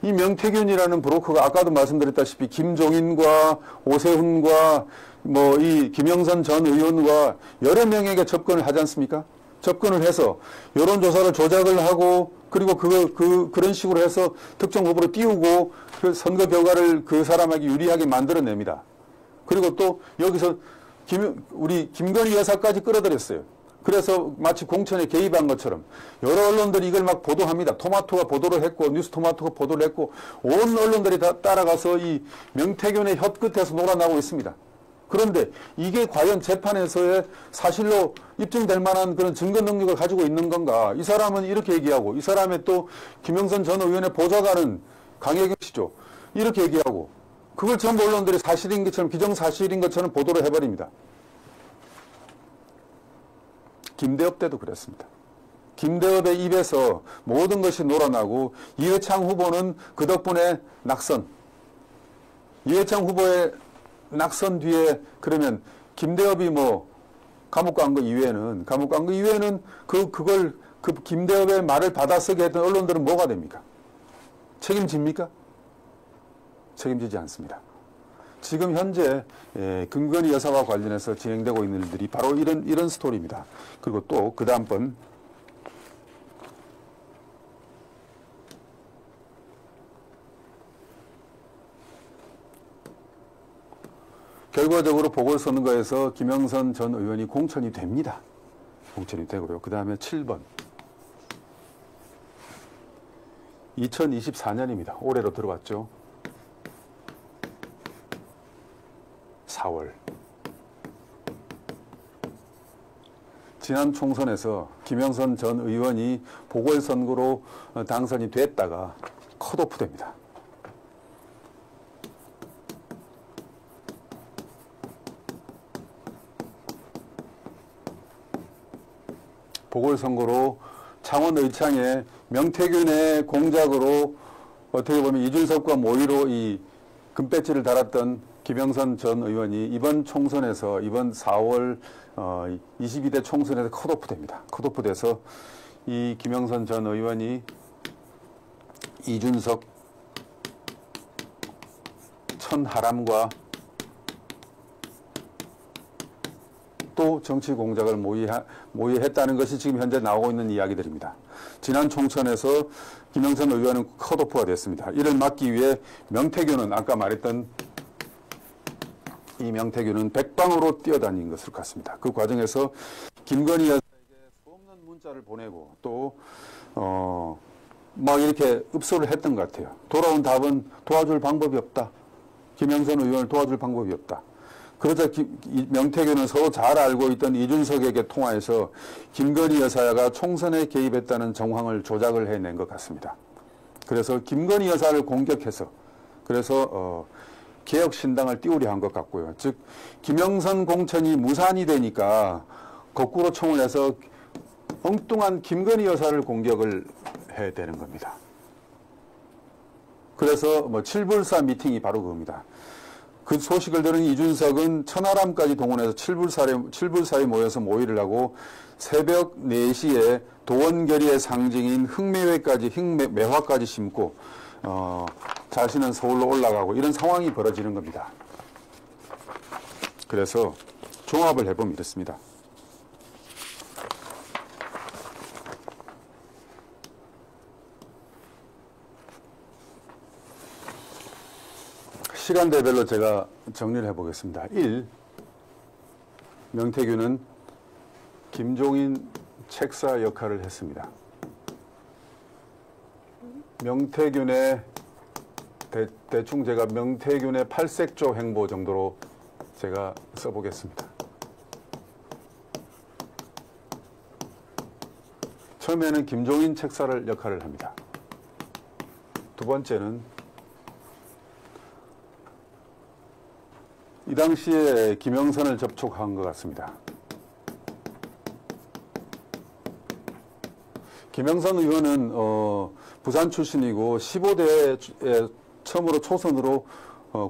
이 명태균이라는 브로커가 아까도 말씀드렸다시피 김종인과 오세훈과 뭐 이 김영선 전 의원과 여러 명에게 접근을 하지 않습니까? 접근을 해서 여론조사를 조작을 하고, 그리고 그런 식으로 해서 특정 후보로 띄우고 그 선거 결과를 그 사람에게 유리하게 만들어냅니다. 그리고 또 여기서 우리 김건희 여사까지 끌어들였어요. 그래서 마치 공천에 개입한 것처럼 여러 언론들이 이걸 막 보도합니다. 토마토가 보도를 했고, 뉴스토마토가 보도를 했고, 온 언론들이 다 따라가서 이 명태균의 혀끝에서 놀아나고 있습니다. 그런데 이게 과연 재판에서의 사실로 입증될 만한 그런 증거 능력을 가지고 있는 건가? 이 사람은 이렇게 얘기하고, 이 사람의 또 김영선 전 의원의 보좌관은 강혜경 씨죠. 이렇게 얘기하고, 그걸 전부 언론들이 사실인 것처럼, 기정사실인 것처럼 보도를 해버립니다. 김대엽 때도 그랬습니다. 김대엽의 입에서 모든 것이 놀아나고, 이회창 후보는 그 덕분에 낙선. 이회창 후보의 낙선 뒤에 그러면 김대엽이 뭐 감옥 간 거 이외에는 그 김대엽의 말을 받아쓰게 했던 언론들은 뭐가 됩니까? 책임집니까? 책임지지 않습니다. 지금 현재 김건희 여사와 관련해서 진행되고 있는 일들이 바로 이런 스토리입니다. 그리고 또 그 다음번 결과적으로 보궐선거에서 김영선 전 의원이 공천이 됩니다. 공천이 되고요. 그 다음에 7번 2024년입니다. 올해로 들어왔죠. 4월 지난 총선에서 김영선 전 의원이 보궐선거로 당선이 됐다가 컷오프 됩니다. 보궐선거로 창원 의창에 명태균의 공작으로 어떻게 보면 이준석과 모의로 이 금배지를 달았던 김영선 전 의원이 이번 총선에서, 이번 4월 22대 총선에서 컷오프 됩니다. 컷오프 돼서 이 김영선 전 의원이 이준석, 천하람과 또 정치 공작을 모의했다는 것이 지금 현재 나오고 있는 이야기들입니다. 지난 총선에서 김영선 의원은 컷오프가 됐습니다. 이를 막기 위해 명태균은, 아까 말했던 이 명태균은 백방으로 뛰어다닌 것을 같습니다. 그 과정에서 김건희 여사에게 수없는 문자를 보내고 또 막 이렇게 읍소를 했던 것 같아요. 돌아온 답은 도와줄 방법이 없다. 김영선 의원을 도와줄 방법이 없다. 그러자 명태균은 서로 잘 알고 있던 이준석에게 통화해서 김건희 여사가 총선에 개입했다는 정황을 조작을 해낸 것 같습니다. 그래서 김건희 여사를 공격해서, 그래서 개혁신당을 띄우려 한 것 같고요. 즉 김영선 공천이 무산이 되니까 거꾸로 총을 해서 엉뚱한 김건희 여사를 공격을 해야 되는 겁니다. 그래서 뭐 7불사 미팅이 바로 그겁니다. 그 소식을 들은 이준석은 천하람까지 동원해서 7불 사이 모여서 모의를 하고 새벽 4시에 도원결의의 상징인 흑매화까지 심고 자신은 서울로 올라가고 이런 상황이 벌어지는 겁니다. 그래서 종합을 해보면 이렇습니다. 시간대별로 제가 정리를 해보겠습니다. 1. 명태균은 김종인 책사 역할을 했습니다. 명태균의 대충 제가 명태균의 팔색조 행보 정도로 제가 써보겠습니다. 처음에는 김종인 책사를 역할을 합니다. 두 번째는 이 당시에 김영선을 접촉한 것 같습니다. 김영선 의원은 부산 출신이고 15대에 처음으로 초선으로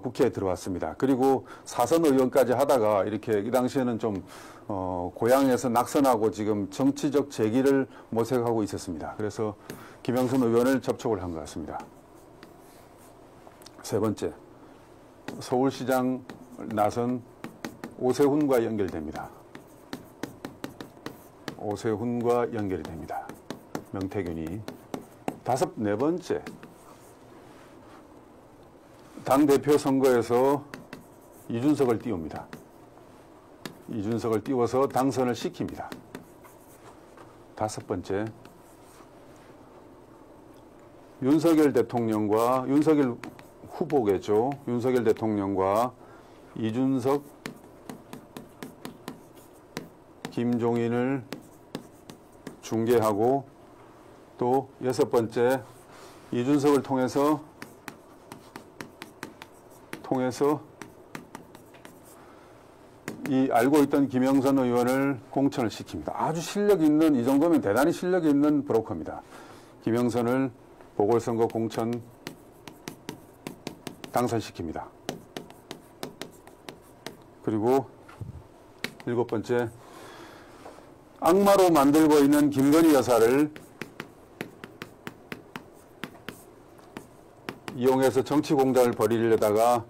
국회에 들어왔습니다. 그리고 사선 의원까지 하다가 이렇게 이 당시에는 좀 고향에서 낙선하고 지금 정치적 재기를 모색하고 있었습니다. 그래서 김영선 의원을 접촉을 한 것 같습니다. 세 번째, 서울시장 나선 오세훈과 연결됩니다. 오세훈과 연결이 됩니다. 명태균이. 네 번째, 당대표 선거에서 이준석을 띄웁니다. 이준석을 띄워서 당선을 시킵니다. 다섯 번째, 윤석열 대통령과 윤석열 후보겠죠. 윤석열 대통령과 이준석, 김종인을 중개하고 또 여섯 번째, 이준석을 통해서 이 알고 있던 김영선 의원을 공천을 시킵니다. 아주 실력 있는, 이 정도면 대단히 실력 있는 브로커입니다. 김영선을 보궐선거 공천 당선시킵니다. 그리고 일곱 번째, 악마로 만들고 있는 김건희 여사를 이용해서 정치 공작을 벌이려다가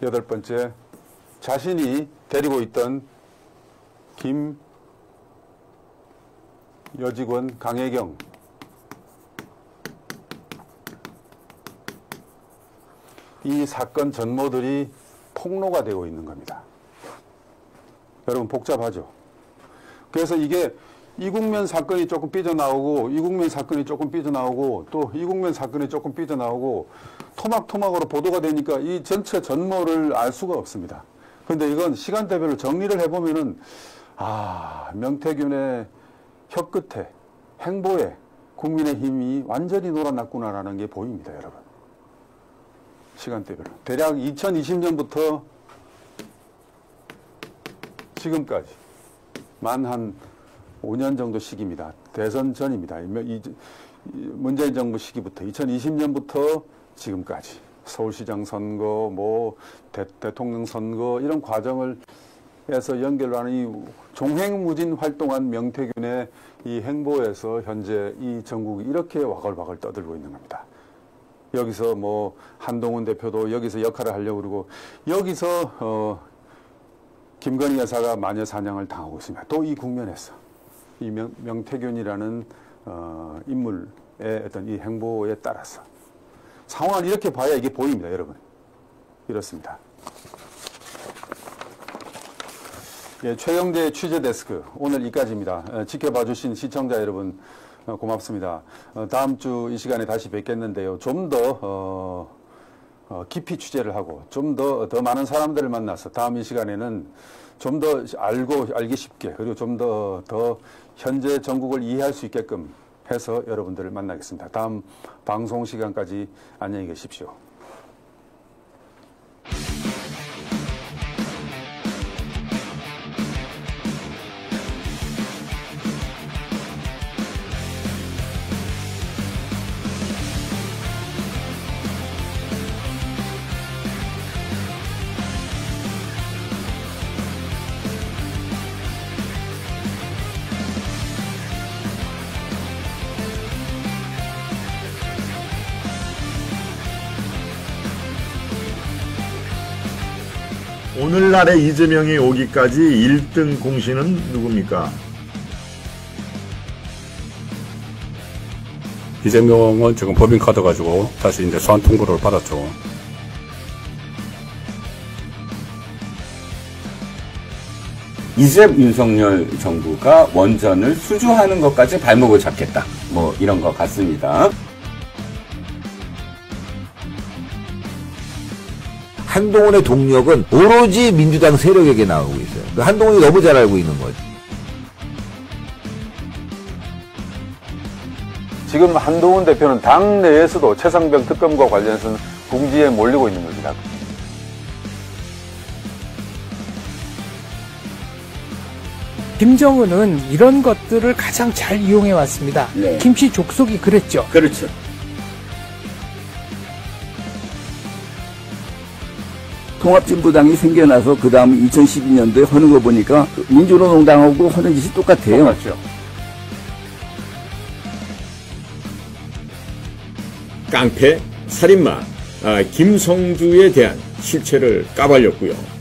여덟 번째, 자신이 데리고 있던 김 여직원 강혜경, 이 사건 전모들이 폭로가 되고 있는 겁니다. 여러분 복잡하죠? 그래서 이게 이국면 사건이 조금 삐져나오고 이국면 사건이 조금 삐져나오고 또 이국면 사건이 조금 삐져나오고 토막토막으로 보도가 되니까 이 전체 전모를 알 수가 없습니다. 그런데 이건 시간대별로 정리를 해보면은 명태균의 혀끝에 행보에 국민의힘이 완전히 놀아났구나라는 게 보입니다. 여러분. 시간대별로. 대략 2020년부터 지금까지 만 한 5년 정도 시기입니다. 대선 전입니다. 문재인 정부 시기부터 2020년부터 지금까지 서울시장 선거, 대통령 선거 이런 과정을 해서 연결로 하는 이 종횡무진 활동한 명태균의 이 행보에서 현재 이 전국이 이렇게 와글와글 떠들고 있는 겁니다. 여기서 한동훈 대표도 여기서 역할을 하려고 그러고 여기서 김건희 여사가 마녀 사냥을 당하고 있습니다. 또 이 국면에서 이 명태균이라는 인물의 어떤 이 행보에 따라서 상황을 이렇게 봐야 이게 보입니다, 여러분. 이렇습니다. 예, 최영재 취재 데스크 오늘 여기까지입니다. 지켜봐 주신 시청자 여러분 고맙습니다. 다음 주 이 시간에 다시 뵙겠는데요. 좀 더 깊이 취재를 하고 좀 더 많은 사람들을 만나서 다음 이 시간에는 좀 더 알기 쉽게 그리고 좀 더 현재 전국을 이해할 수 있게끔 해서 여러분들을 만나겠습니다. 다음 방송 시간까지 안녕히 계십시오. 오늘날의 이재명이 오기까지 1등 공신은 누굽니까? 이재명은 지금 법인카드 가지고 다시 이제 소환 통보를 받았죠. 이제 윤석열 정부가 원전을 수주하는 것까지 발목을 잡겠다. 뭐 이런 것 같습니다. 한동훈의 동력은 오로지 민주당 세력에게 나오고 있어요. 한동훈이 너무 잘 알고 있는 거죠. 지금 한동훈 대표는 당 내에서도 최상병 특검과 관련해서는 궁지에 몰리고 있는 겁니다. 김정은은 이런 것들을 가장 잘 이용해 왔습니다. 네. 김씨 족속이 그랬죠. 그렇죠. 통합진보당이 생겨나서 그 다음 2012년도에 하는 거 보니까 민주노동당하고 하는 짓이 똑같아요. 똑같죠. 깡패, 살인마, 김성주에 대한 실체를 까발렸고요.